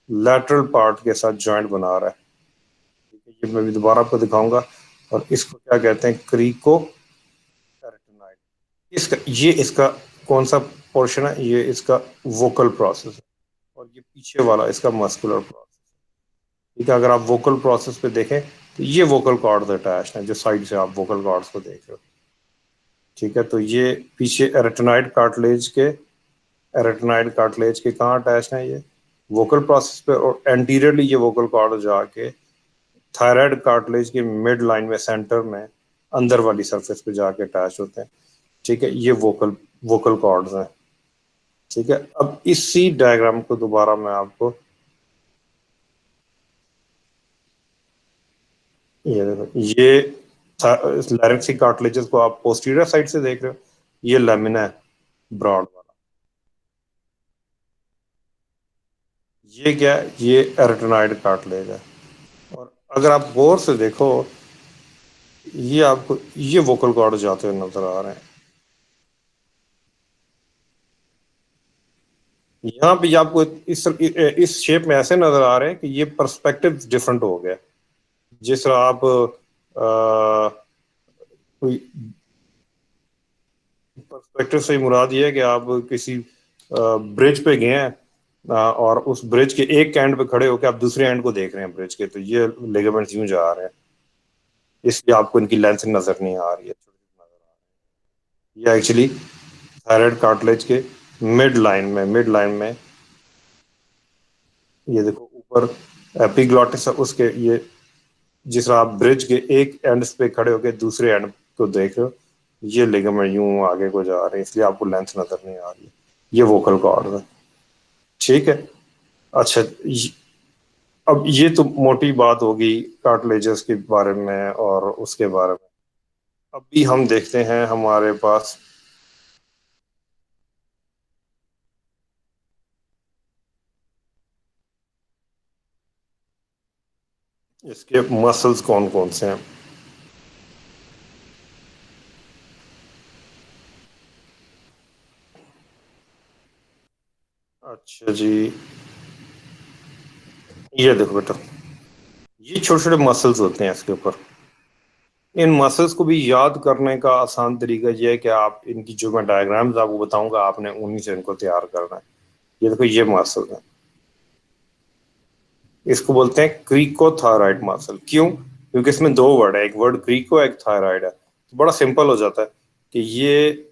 लैटरल पार्ट के साथ जॉइंट बना रहा है। ये मैं भी दोबारा आपको दिखाऊंगा। और इसको क्या कहते हैं? क्रीको एरेटिनाइड। इसका, ये इसका कौन सा पोर्शन है? ये इसका वोकल प्रोसेस है, और ये पीछे वाला इसका मस्कुलर प्रोसेस। ठीक है, अगर आप वोकल प्रोसेस पे देखें तो ये वोकल कॉर्ड्स अटैच हैं, जो साइड से आप वोकल कॉर्ड्स को देख रहे हो। ठीक है, तो ये पीछे एरेटिनाइड कार्टिलेज के कहाँ अटैच हैं? ये वोकल प्रोसेस पे, और एंटीरियरली ये वोकल कॉर्ड जाके थायराइड कार्टिलेज के मिड लाइन में, सेंटर में, अंदर वाली सरफेस पे जाके अटैच होते हैं। ठीक है, ये वोकल वोकल कॉर्ड्स हैं। ठीक है, अब इसी डायग्राम को दोबारा मैं आपको, ये देखो, ये लैरिंक्स की कार्टिलेजेस को आप पोस्टीरियर साइड से देख रहे हो, ये लेमिना है ब्रॉड वाला। ये क्या है? ये एरेटिनाइड कार्टिलेज है। और अगर आप गौर से देखो, ये आपको ये वोकल कॉर्ड जाते हुए नजर आ रहे हैं। यहाँ पे आपको इस शेप में ऐसे नजर आ रहे हैं कि ये पर्सपेक्टिव डिफरेंट हो गया। जिस तरह आप कोई पर्सपेक्टिव से मुराद ये है कि आप किसी ब्रिज पे गए हैं, और उस ब्रिज के एक एंड पे खड़े होकर आप दूसरे एंड को देख रहे हैं ब्रिज के, तो ये लिगामेंट्स यूं जा रहे हैं, इसलिए आपको इनकी लेंथ नजर नहीं आ रही है, ये एक्चुअली थायराइड कार्टिलेज के मिड लाइन में ये देखो ऊपर एपिग्लॉटिस है उसके, ये जिस तरह आप ब्रिज के एक एंड पे खड़े होकर दूसरे एंड को देख रहे हो, ये लिगामेंट यूं आगे को जा रहे हैं, इसलिए आपको लेंथ नजर नहीं आ रही है। ये वोकल कॉर्ड है। ठीक है, अच्छा, अब ये तो मोटी बात होगी कार्टिलेजेस के बारे में और उसके बारे में। अभी हम देखते हैं हमारे पास इसके मसल्स कौन कौन से हैं? अच्छा जी, ये देखो बेटा, ये छोटे छोटे मसल्स होते हैं इसके ऊपर। इन मसल्स को भी याद करने का आसान तरीका ये है कि आप इनकी जो मैं डायग्राम्स आपको बताऊंगा, आपने उन्हीं से इनको तैयार करना है। ये देखो, ये मसल है, इसको बोलते हैं क्रीकोथायराइड मसल। क्यों? क्योंकि इसमें दो वर्ड है, एक वर्ड क्रीको, एक थायराइड है। तो बड़ा सिंपल हो जाता है कि ये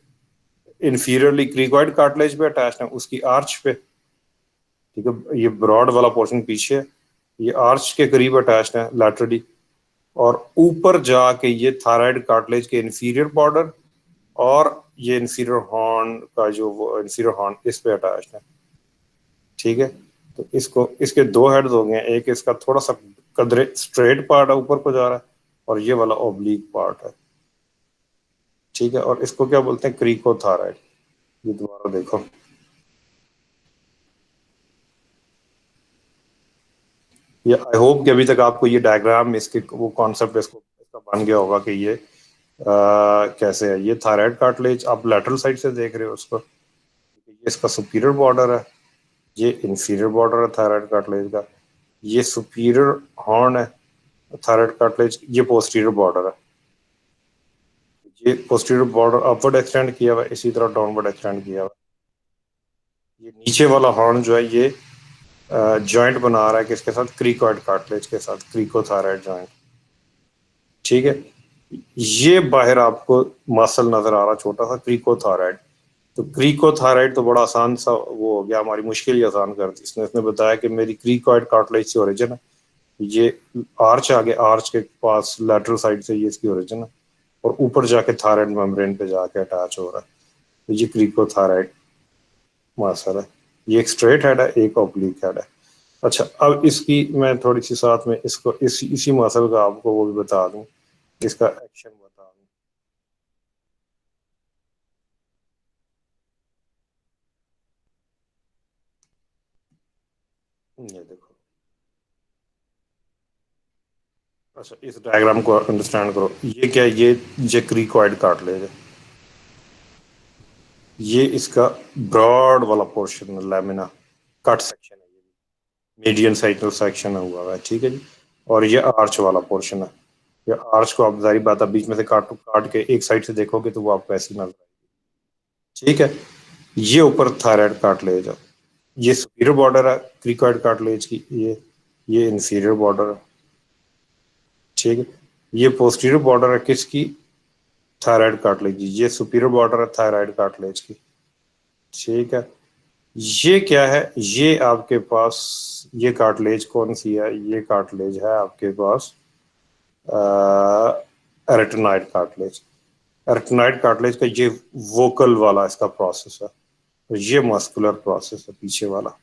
इंफीरियरली क्रीकॉइड कार्टिलेज पे अटैच है, उसकी आर्च पे। ठीक है, ये ब्रॉड वाला पोर्शन पीछे है, ये आर्च के करीब अटैच है लैटरली। और ऊपर जाके ये थायराइड कार्टिलेज के इंफीरियर बॉर्डर और ये इंफीरियर हॉर्न का जो वो इंफीरियर हॉर्न इस पे अटैच है। ठीक है, तो इसको इसके दो हेड्स हो गए, एक इसका थोड़ा सा कदरे स्ट्रेट पार्ट है, ऊपर को जा रहा है, और ये वाला ओब्लिक पार्ट है। ठीक है, और इसको क्या बोलते हैं? क्रीकोथायराइड। ये दोबारा देखो, ये आई होप कि अभी तक आपको ये डायग्राम, इसके वो कॉन्सेप्ट इसको इसका बन गया होगा कि ये कैसे है। ये थायराइड कार्टिलेज आप लेटरल साइड से देख रहे हो उसको, ये इसका सुपीरियर बॉर्डर है, ये इंफीरियर बॉर्डर है थायराइड कार्टिलेज का। ये सुपीरियर हॉर्न है थायराइड कार्टिलेज, ये पोस्टीरियर बॉर्डर है। ये पोस्टीरियर बॉर्डर अपवर्ड एक्सटेंड किया हुआ है, इसी तरह डाउनवर्ड एक्सटेंड किया हुआ है। ये नीचे वाला हॉर्न जो है, ये जॉइंट बना रहा है किसके साथ? क्रीकॉइड कार्टिलेज के साथ, क्रीकोथायराइड जॉइंट। ठीक है, ये बाहर आपको मसल नजर आ रहा छोटा सा, क्रीकोथायराइड। तो क्रीकोथायराइड तो बड़ा आसान सा वो हो गया, हमारी मुश्किल ही आसान कर दी इसने। इसने बताया कि मेरी क्रीकॉइड कार्टिलेज से ओरिजिन है, ये आर्च आगे, आर्च के पास लैटरल साइड से ये इसकी ओरिजिन है, और ऊपर जाके थायराइड मेम्ब्रेन पे जाके अटैच हो रहा है। तो ये क्रीकोथायराइड मसल है। ये एक स्ट्रेट हेड है, एक ऑब्लिक हेड है। अच्छा, अब इसकी मैं थोड़ी सी साथ में इसको इसी मसल का आपको वो भी बता दूं, इसका एक्शन बता दूं। ये देखो, अच्छा इस डायग्राम को अंडरस्टैंड करो, ये क्या है? ये क्रीकॉइड कार्टिलेज है, ये इसका ब्रॉड वाला पोर्शन है, लैमिना कट सेक्शन है, ये मीडियन साइटल सेक्शन हुआ है। ठीक है जी, और ये आर्च वाला पोर्शन है। ये आर्च को आप जारी बात है बीच में से काट काट के एक साइड से देखोगे तो वो आपको ऐसी नजर आएगी। ठीक है, ये ऊपर थायराइड कार्टिलेज है, ये सुपीरियर बॉर्डर है क्रीकॉइड कार्टिलेज की, ये इंफीरियर बॉर्डर है। ठीक है, ये पोस्टीरियर बॉर्डर है किसकी? Thyroid cartilage. ये सुपीरियर बॉर्डर है थायराइड कार्टिलेज की। ठीक है, ये क्या है? ये आपके पास ये कार्टिलेज कौन सी है? ये कार्टिलेज है आपके पास एरेटिनाइड कार्टिलेज। एरेटिनाइड कार्टिलेज का ये वोकल वाला इसका प्रोसेस है, और ये मस्कुलर प्रोसेस है पीछे वाला।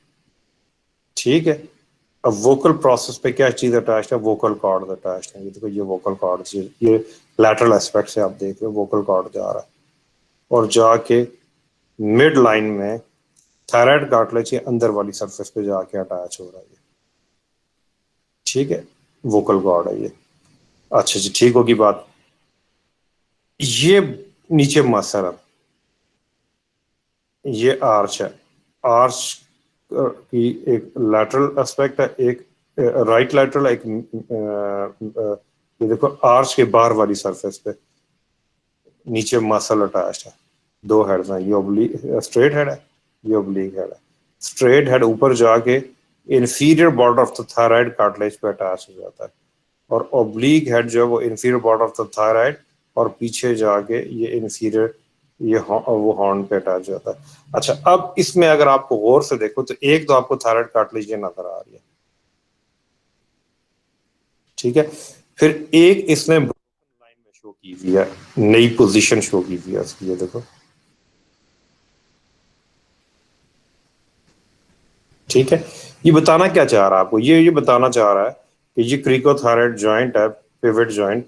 ठीक है, अब वोकल प्रोसेस पे क्या चीज अटैच है? वोकल कॉर्ड अटैच है। ये देखो, ये वोकल कॉर्ड, ये लैटरल एस्पेक्ट से आप देख रहे हो, वोकल कॉर्ड जा रहा है, और जाके मिड लाइन में थायराइड कार्टिलेज के अंदर वाली सरफेस पे जाके अटैच हो रहा है। ठीक है, वोकल कॉर्ड है ये। अच्छा जी, ठीक होगी बात। ये नीचे मसल है, ये आर्च है। आर्च की एक लैटरल एस्पेक्ट है, एक राइट लैटरल, एक ये देखो आर्च के बाहर वाली सरफेस पे नीचे मसल अटैच है। दो हेड्स हैं, ये ओब्लिक स्ट्रेट हेड है, ये ओब्लिक हेड है। स्ट्रेट हेड ऊपर जाके inferior border of the thyroid cartilage पे अटैच हो जाता है, और ओब्लिक हेड जो है वो inferior border of the thyroid, और पीछे जाके ये इंफीरियर वो हॉर्न पे अटैच जाता है। अच्छा, अब इसमें अगर आपको गौर से देखो तो एक तो आपको थायराइड कार्टिलेज ये नजर आ रही है। ठीक है, फिर एक इसने लाइन में शो की हुई है, नई पोजीशन शो की हुई है इसकी, ये देखो। ठीक है, ये बताना क्या चाह रहा है आपको? ये बताना चाह रहा है कि ये क्रिकोथायराइड जॉइंट है, पिवट जॉइंट,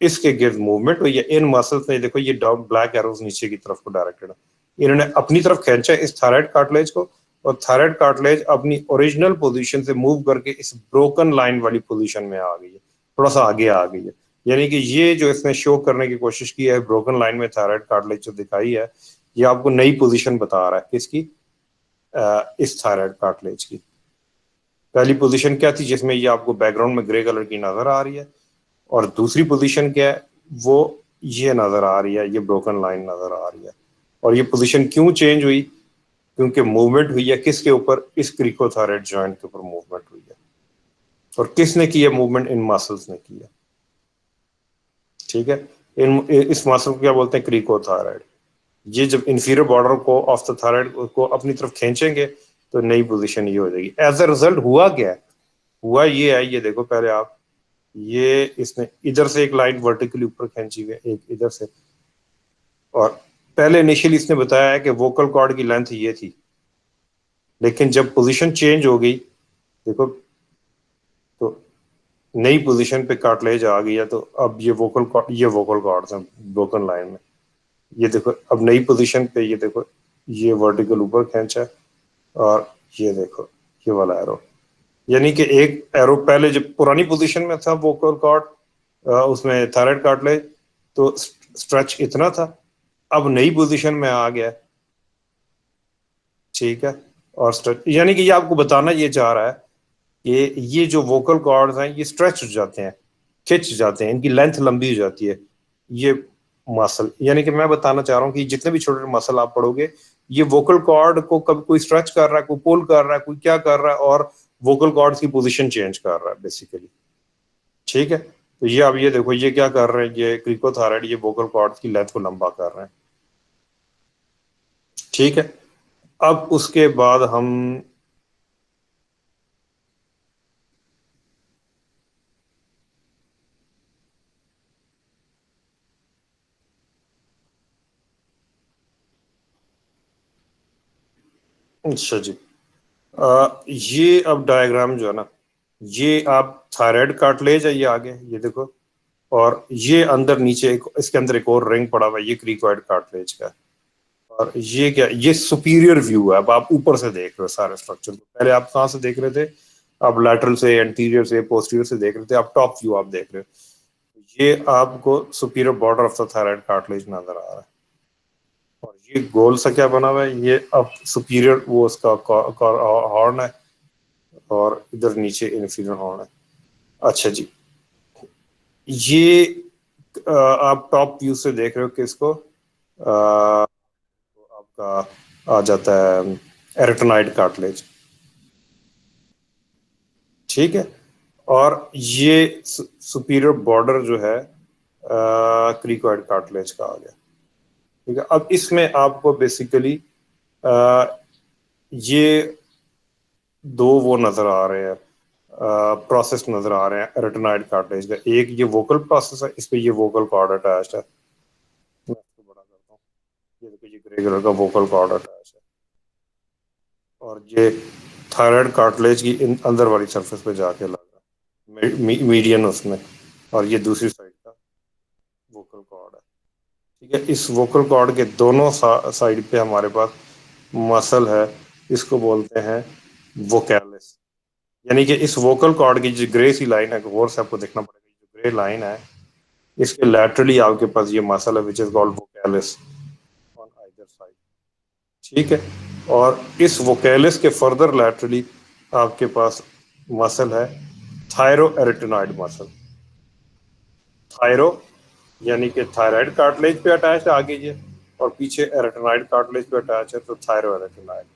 इसके गिर्द मूवमेंट हुई है इन मसल्स ने। देखो, ये डाउन ब्लैक एरोज नीचे की तरफ को डायरेक्टेड है, इन्होंने अपनी तरफ खींचा इस थायराइड कार्टिलेज को, और थायराइड कार्टिलेज अपनी ओरिजिनल पोजीशन से मूव करके इस ब्रोकन लाइन वाली पोजीशन में आ गई है, थोड़ा सा आगे आ गई है। यानी कि ये जो इसने शो करने की कोशिश की है ब्रोकन लाइन में थायराइड कार्टिलेज जो दिखाई है, ये आपको नई पोजीशन बता रहा है किसकी, इस थायराइड कार्टिलेज की। पहली पोजीशन क्या थी जिसमें ये आपको बैकग्राउंड में ग्रे कलर की नजर आ रही है, और दूसरी पोजीशन क्या है, वो ये नजर आ रही है, ये ब्रोकन लाइन नजर आ रही है। और ये पोजीशन क्यों चेंज हुई, क्योंकि मूवमेंट हुई है किसके ऊपर, इस क्रिकोथायराइड जॉइंट के ऊपर मूवमेंट हुई है। और किसने की है मूवमेंट, इन मसल्स ने की है। ठीक है, इस मसल को क्या बोलते हैं, क्रिकोथायराइड। ये जब इंफीरियर बॉर्डर को ऑफ द थायराइड को अपनी तरफ खींचेंगे तो नई पोजीशन ये हो जाएगी। एज अ रिजल्ट हुआ क्या है, हुआ ये है, ये देखो पहले आप, ये इसने इधर से एक लाइन वर्टिकली ऊपर खींची हुई है, एक इधर से। और पहले इनिशियली इसने बताया है कि वोकल कॉर्ड की लेंथ ये थी, लेकिन जब पोजीशन चेंज हो गई, देखो, तो नई पोजीशन पे कार्टिलेज आ गई है, तो अब ये वोकल कॉर्ड्स हैं ब्रोकन लाइन में। ये देखो अब नई पोजीशन पे, ये देखो ये वर्टिकल ऊपर खींचा है, और ये देखो ये वाला एरो, यानी कि एक एरो पहले जब पुरानी पोजीशन में था वोकल कॉर्ड, उसमें थायराइड कार्टिलेज, तो स्ट्रेच इतना था, अब नई पोजीशन में आ गया। ठीक है, और स्ट्रेच यानी कि ये आपको बताना ये चाह रहा है कि ये जो वोकल कॉर्ड्स हैं ये स्ट्रेच हो जाते हैं, खिंच जाते हैं, इनकी लेंथ लंबी हो जाती है। ये मसल, यानी कि मैं बताना चाह रहा हूँ कि जितने भी छोटे छोटे मसल आप पढ़ोगे, ये वोकल कॉर्ड को कभी कोई स्ट्रेच कर रहा है, कोई पुल कर रहा है, कोई क्या कर रहा है, और वोकल कॉर्ड्स की पोजीशन चेंज कर रहा है बेसिकली। ठीक है, तो ये अब ये देखो ये क्या कर रहे हैं, ये क्रिकोथायराइड ये वोकल कॉर्ड्स की लेंथ को लंबा कर रहे हैं। ठीक है, अब उसके बाद हम, अच्छा जी, ये अब डायग्राम जो है ना, ये आप थायराइड कार्टिलेज है, ये आगे ये देखो, और ये अंदर नीचे इसके अंदर एक और रिंग पड़ा हुआ है, ये क्रिकोइड कार्टिलेज का है। और ये क्या, ये सुपीरियर व्यू है, अब आप ऊपर से देख रहे हो सारे स्ट्रक्चर को, पहले आप कहाँ से देख रहे थे, आप लैटरल से, एंटीरियर से, पोस्टीरियर से देख रहे थे, आप टॉप व्यू आप देख रहे हो। ये आपको superior border of the thyroid cartilage नजर आ रहा है। और ये गोल सा क्या बना हुआ है, ये अब सुपीरियर वो उसका हॉर्न है, और इधर नीचे इन्फीरियर हॉर्न है। अच्छा जी, ये आप टॉप व्यू से देख रहे हो किसको, आपका आ जाता है एरेटनाइड कार्टिलेज। ठीक है, और ये सुपीरियर बॉर्डर जो है क्रिकोइड कार्टिलेज का आ गया। ठीक है, अब इसमें आपको बेसिकली ये दो वो नजर आ रहे हैं, प्रोसेस नजर आ रहे हैं रेटिनॉइड कार्टिलेज का। एक ये वोकल प्रोसेस है, इस पे ये वोकल कॉर्ड अटैच्ड है। मैं इसको बड़ा करता हूँ, ये देखो ये ग्रे कलर का वोकल कॉर्ड अटैच है, और ये थायराइड कार्टिलेज की अंदर वाली सरफेस पे जाके लग रहा है, मीडियन उसमें, और ये दूसरी साइड का वोकल कॉर्ड है। ठीक है, इस वोकल कॉर्ड के दोनों साइड पे हमारे पास मसल है, इसको बोलते हैं वोकैलिस। यानी कि इस वोकल कॉर्ड की जो ग्रे सी लाइन है, गौर से आपको देखना पड़ेगा, जो ग्रे लाइन है, इसके लैटरली आपके पास ये मसल है which is called vocalis on either side. ठीक है, और इस वोकैलिस के फर्दर लैटरली आपके पास मसल है थायरो एरिटेनॉइड मसल। थायरो यानी कि थायराइड कार्टिलेज पे अटैच है आगे ये, और पीछे एरिटेनॉइड कार्टिलेज पे अटैच है, तो थायरो एरिटेनॉइड।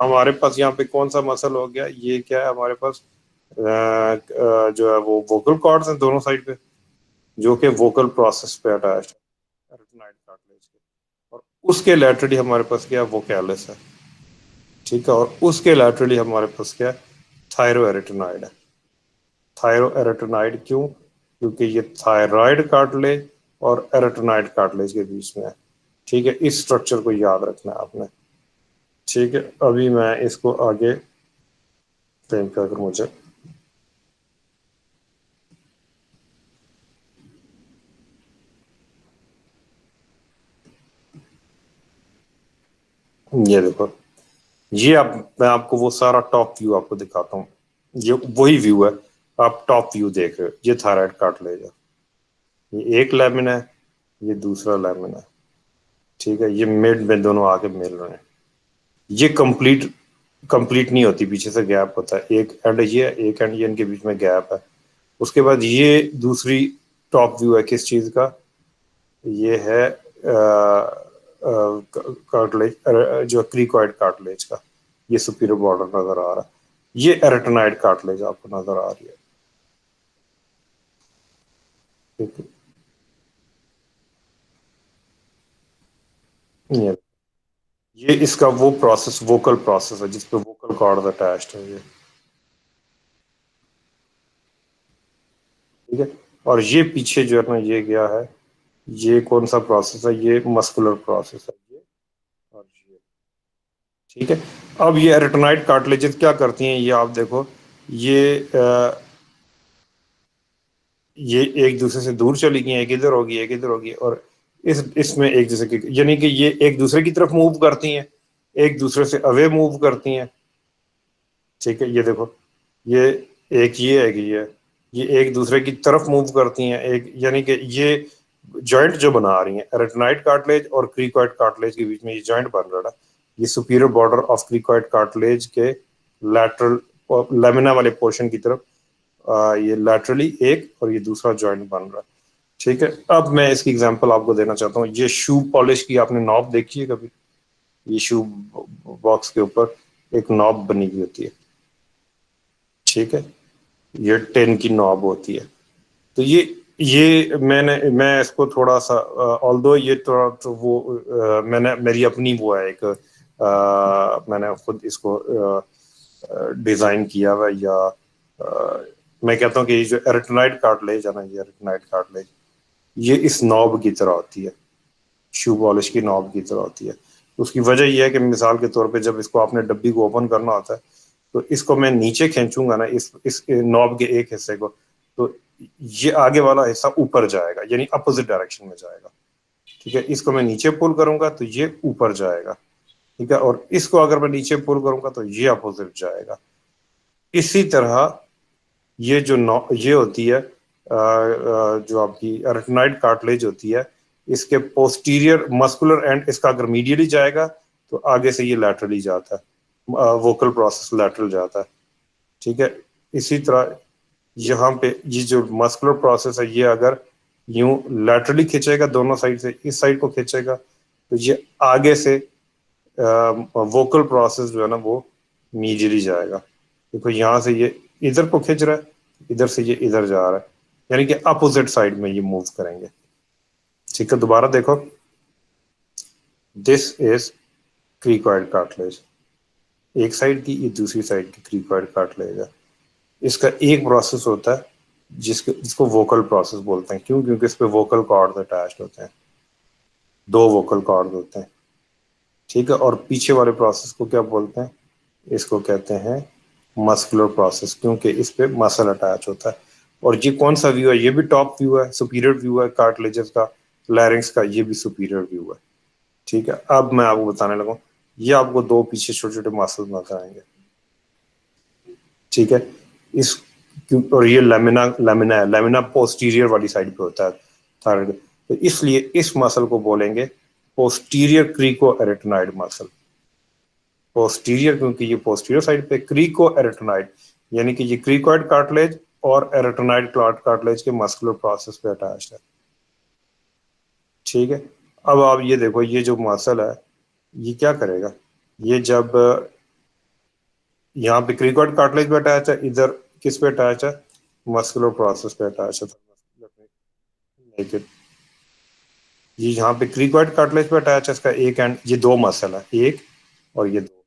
हमारे पास यहाँ पे कौन सा मसल हो गया, ये क्या है हमारे पास, जो है वो वोकल कॉर्ड्स हैं दोनों साइड पे, जो कि वोकल प्रोसेस पे अटैच है रेटिनॉइड कार्टिलेज के। और उसके लैटरली हमारे पास क्या है, वोकैलिस है। ठीक है, और उसके लैटरली हमारे पास क्या है, थायरो एरिटेनॉइड है। थायरो एरिटेनॉइड क्यों, क्योंकि ये थायराइड कार्टिलेज और एरिटेनॉइड कार्टिलेज के बीच में है। ठीक है, इस स्ट्रक्चर को याद रखना है आपने। ठीक है, अभी मैं इसको आगे फ्रेम कर मुझे, ये देखो ये आप, मैं आपको वो सारा टॉप व्यू आपको दिखाता हूँ। ये वही व्यू है, आप टॉप व्यू देख रहे हो, ये थायराइड कार्टिलेज है, ये एक लेमिन है, ये दूसरा लेमिन है, ठीक है, ये मिड में दोनों आके मिल रहे हैं। ये कंप्लीट कंप्लीट नहीं होती, पीछे से गैप होता है, एक एंड ये, एक एंड ये, इनके बीच में गैप है। उसके बाद ये दूसरी टॉप व्यू है किस चीज का, ये है कार्टिलेज, जो क्रीकॉइड कार्टिलेज का, ये सुपीरियर बॉर्डर नजर आ रहा है, ये एरेटेनाइड कार्टिलेज आपको नजर आ रही है, ठीक है। ये इसका वो प्रोसेस, वोकल प्रोसेस है जिसपे वोकल कॉर्ड अटैच्ड है ये, ठीक है। और ये पीछे जो है ना, ये गया है, ये कौन सा प्रोसेस है, ये मस्कुलर प्रोसेस है ये, और ये, ठीक है। अब ये एरेटेनाइड कार्टिलेजेस क्या करती हैं, ये आप देखो, ये ये एक दूसरे से दूर चली गई, एक इधर होगी एक इधर होगी, और इस इसमें एक दूसरे की, यानी कि ये एक दूसरे की तरफ मूव करती हैं, एक दूसरे से अवे मूव करती हैं, ठीक है। ये देखो, ये एक ये है कि ये एक दूसरे की तरफ मूव करती हैं, एक यानी कि ये जॉइंट जो बना रही हैं, रेटिनाइड कार्टिलेज और क्रीकॉइड कार्टिलेज के बीच में ये जॉइंट बन रहा है ना, ये सुपीरियर बॉर्डर ऑफ क्रीकॉइड कार्टिलेज के लैटरल लेमिना वाले पोर्शन की तरफ, ये लैटरली एक, और ये दूसरा जॉइंट बन रहा है, ठीक है। अब मैं इसकी एग्जांपल आपको देना चाहता हूँ, ये शू पॉलिश की आपने नॉब देखी है कभी, ये शू बॉक्स के ऊपर एक नॉब बनी हुई होती है, ठीक है, ये 10 की नॉब होती है। तो ये मैं इसको थोड़ा सा, ऑल्दो ये थोड़ा तो वो, मैंने मेरी अपनी वो है एक, मैंने खुद इसको डिजाइन किया हुआ, या मैं कहता हूँ कि ये जो एरेटिनाइड कार्टिलेज है ना, ये एरेटिनाइड कार्टिलेज, ये इस नॉब की तरह होती है, शू पॉलिश की नॉब की तरह होती है। उसकी वजह यह है कि मिसाल के तौर पे जब इसको आपने डब्बी को ओपन करना होता है, तो इसको मैं नीचे खींचूंगा ना, इस नॉब के एक हिस्से को, तो ये आगे वाला हिस्सा ऊपर जाएगा, यानी अपोजिट डायरेक्शन में जाएगा, ठीक है। इसको मैं नीचे पुल करूंगा तो ये ऊपर जाएगा, ठीक है, और इसको अगर मैं नीचे पुल करूंगा तो ये अपोजिट जाएगा। इसी तरह ये जो ये होती है, जो आपकी रेटिनाइड कार्टिलेज होती है, इसके पोस्टीरियर मस्कुलर एंड, इसका अगर मीडियली जाएगा तो आगे से ये लैटरली जाता है, वोकल प्रोसेस लैटरल जाता है, ठीक है। इसी तरह यहाँ पे ये जो मस्कुलर प्रोसेस है, ये अगर यूं लैटरली खींचेगा, दोनों साइड से इस साइड को खींचेगा, तो ये आगे से वोकल प्रोसेस जो है ना, वो मीडियली जाएगा। देखो यहाँ से ये इधर को खींच रहा है, इधर से ये इधर जा रहा है, यानी कि अपोजिट साइड में ये मूव करेंगे, ठीक है। दोबारा देखो, दिस इज क्रीकॉइड कार्टिलेज, एक साइड की, ये दूसरी साइड की क्रीकॉइड कार्टिलेज है। इसका एक प्रोसेस होता है जिसको वोकल प्रोसेस बोलते हैं, क्यों, क्योंकि इस पे वोकल कॉर्ड अटैच्ड होते हैं, दो वोकल कॉर्ड होते हैं, ठीक है। और पीछे वाले प्रोसेस को क्या बोलते हैं, इसको कहते हैं मस्कुलर प्रोसेस, क्योंकि इस पे मसल अटैच होता है। और ये कौन सा व्यू है, ये भी टॉप व्यू है, सुपीरियर व्यू है कार्टिलेजेस का, लैरिंग्स का, ये भी सुपीरियर व्यू है, ठीक है। अब मैं आपको बताने लगा, ये आपको दो पीछे छोटे छोटे मसल नजर आएंगे, ठीक है। इस और ये लेमिना लेमिना है, लेमिना पोस्टीरियर वाली साइड पे होता है थायराइड, तो इसलिए इस मसल को बोलेंगे पोस्टीरियर क्रीको एरेटिनाइड मसल, पोस्टीरियर क्योंकि ये पोस्टीरियर साइड पे, क्रीको एरेटिनाइड यानी कि ये क्रीकॉइड कार्टिलेज और एरेटिनाइड कार्टिलेज के मस्कुलर प्रोसेस पे अटैच्ड है, ठीक है। अब आप ये देखो, ये जो मसल है, ये क्या करेगा, ये जब यहाँ पे क्रीकॉइड कार्टिलेज पे अटैच है, इधर किस पे अटैच है, मस्कुलर प्रोसेस पे अटैच है, नेकेड, ये यहाँ पे क्रीकॉइड कार्टिलेज पे अटैच है, इसका एक एंड, ये दो मसल है, एक और ये दो,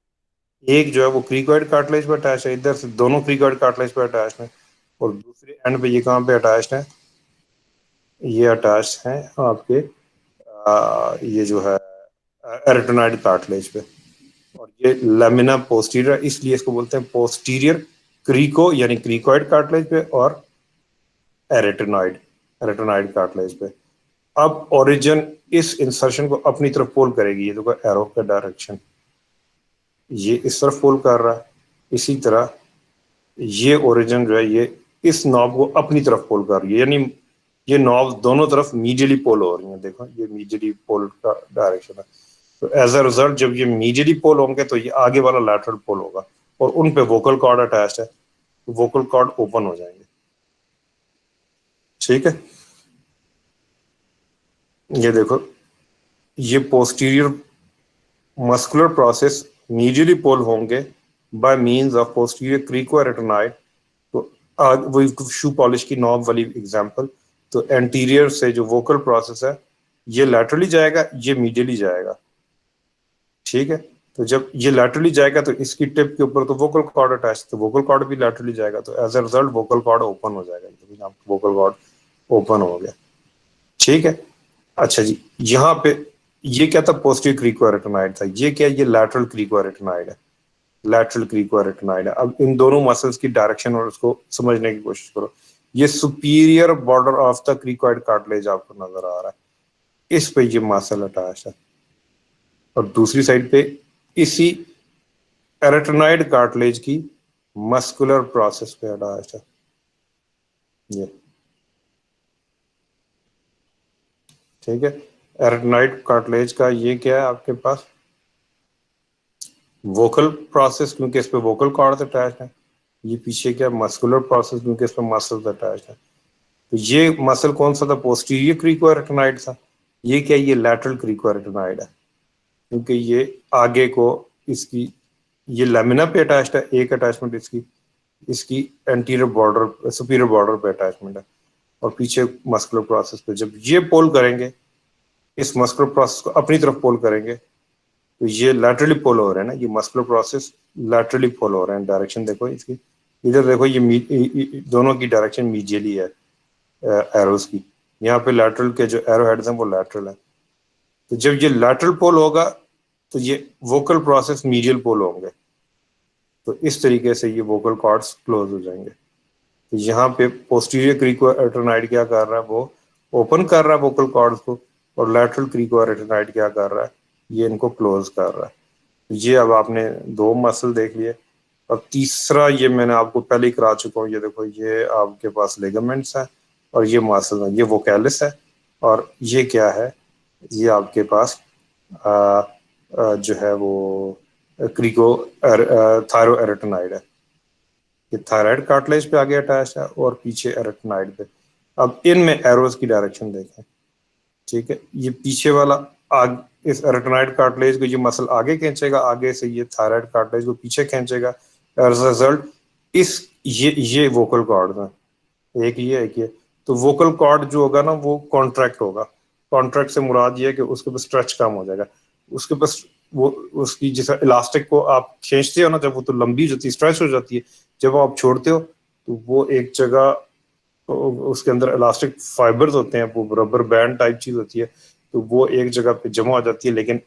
एक जो है वो क्रीकॉइड कार्टिलेज पे अटैच है, इधर से दोनों क्रीकॉइड कार्टिलेज पे अटैच है, और दूसरे एंड पे ये कहाँ पे अटैच है, ये अटैच है आपके ये जो है एरेटिनाइड कार्टिलेज पे, और ये लेमिना पोस्टीरियर, इसलिए इसको बोलते हैं पोस्टीरियर क्रीको यानी क्रीकॉइड कार्टिलेज पे, और एरेटिनाइड एरेटिनाइड कार्टिलेज पे। अब ओरिजिन इस इंसर्शन को अपनी तरफ पुल करेगी, ये देखो एरो का डायरेक्शन, ये इस तरफ पुल कर रहा है, इसी तरह ये ओरिजिन जो है ये इस नॉब को अपनी तरफ पुल कर रही है, यानी ये नॉब दोनों तरफ मीडियली पुल हो रही है। देखो ये मीडियली पुल का डायरेक्शन है। तो एज अ रिजल्ट जब ये मीडियली पोल होंगे तो ये आगे वाला लैटरल पोल होगा और उन पे वोकल कॉर्ड अटैच्ड है, तो वोकल कॉर्ड ओपन हो जाएंगे। ठीक है, ये देखो ये पोस्टीरियर मस्कुलर प्रोसेस मीडियली पोल होंगे बाय मींस ऑफ पोस्टीरियर क्रीकोरेटिनॉइड। तो वही शू पॉलिश की नॉब वाली एग्जांपल। तो एंटीरियर से जो वोकल प्रोसेस है ये लैटरली जाएगा, ये मीडियली जाएगा। ठीक है, तो जब ये लैटरली जाएगा तो इसकी टिप के ऊपर तो वोकल कॉर्ड अटैच, तो वोकल कॉर्ड भी लैटरली जाएगा, तो as a result vocal cord open हो जाएगा। वोकल कॉर्ड ओपन हो गया। ठीक है, अच्छा जी, यहाँ पे ये क्या था, पोस्टीरियर क्रीकोरेटिनॉइड था। ये क्या, ये लैटरल क्रीकोरेटिनॉइड है। लैटरल क्रीकोरेटिनॉइड है। अब इन दोनों मसल्स की डायरेक्शन और उसको समझने की कोशिश करो। ये superior border of the cricoid cartilage आपको नजर आ रहा है, इस पे ये मसल अटैच है। और दूसरी साइड पे इसी एरेटिनॉइड कार्टिलेज की मस्कुलर प्रोसेस पे अटैच है ये। ठीक है, एरेटिनॉइड कार्टिलेज का ये क्या है आपके पास, वोकल प्रोसेस, क्योंकि इस पे वोकल कॉर्ड अटैच है। ये पीछे क्या, मस्कुलर प्रोसेस, क्योंकि इस पे मसल्स अटैच है। तो ये मसल कौन सा था, पोस्टीरियर क्रीकोरेटिनॉइड था। ये क्या, ये लैटरल क्रीकोरेटिनॉइड है, क्योंकि ये आगे को इसकी ये लेमिना पे अटैच्ड है, एक अटैचमेंट इसकी इसकी एंटीरियर बॉर्डर सुपीरियर बॉर्डर पे अटैचमेंट है, और पीछे मस्कुलर प्रोसेस पे जब ये पोल करेंगे, इस मस्कुलर प्रोसेस को अपनी तरफ पोल करेंगे, तो ये लैटरली पोल हो रहे हैं ना, ये मस्कुलर प्रोसेस लैटरली पोल हो रहे हैं। डायरेक्शन देखो इसकी, इधर देखो ये दोनों की डायरेक्शन मीडियली है एरोस की। यहाँ पे लैटरल के जो एरो हेड्स हैं वो लैटरल है। तो जब ये लैटरल पोल होगा तो ये वोकल प्रोसेस मीडियल पोल होंगे, तो इस तरीके से ये वोकल कॉर्ड्स क्लोज हो जाएंगे। तो यहाँ पे पोस्टीरियर क्रीकोरेटिनॉइड क्या कर रहा है, वो ओपन कर रहा है वोकल कॉर्ड्स को, और लैटरल क्रीकोरेटिनॉइड क्या कर रहा है, ये इनको क्लोज कर रहा है। तो ये अब आपने दो मसल देख लिए। अब तीसरा ये मैंने आपको पहले ही करा चुका हूँ, ये देखो ये आपके पास लिगामेंट्स हैं और ये मसल है, ये वोकैलिस है, और ये क्या है, ये आपके पास जो है वो क्रीको थायरो एरेटिनॉइड है। ये थायराइड कार्टिलेज पे आगे अटैच है और पीछे एरेटिनॉइड पे। अब इनमें एरोस की डायरेक्शन देखें। ठीक है, ये पीछे वाला आग इस एरेटिनॉइड कार्टिलेज को ये मसल आगे खींचेगा, आगे से ये थायराइड कार्टिलेज को पीछे खींचेगा। एज अ रिजल्ट इस ये वोकल कॉर्ड है, एक ये एक ये। तो वोकल कॉर्ड जो होगा ना वो कॉन्ट्रैक्ट होगा। कॉन्ट्रैक्ट से मुराद ये है कि उसके पास स्ट्रेच कम हो जाएगा। उसके पास वो उसकी जैसे इलास्टिक को आप खींचते हो ना, जब वो तो लंबी हो जाती है, स्ट्रेच हो जाती है। जब आप छोड़ते हो तो वो एक जगह, उसके अंदर इलास्टिक फाइबर्स होते हैं, वो रबर बैंड टाइप चीज होती है, तो वो एक जगह पे जमा हो जाती है, लेकिन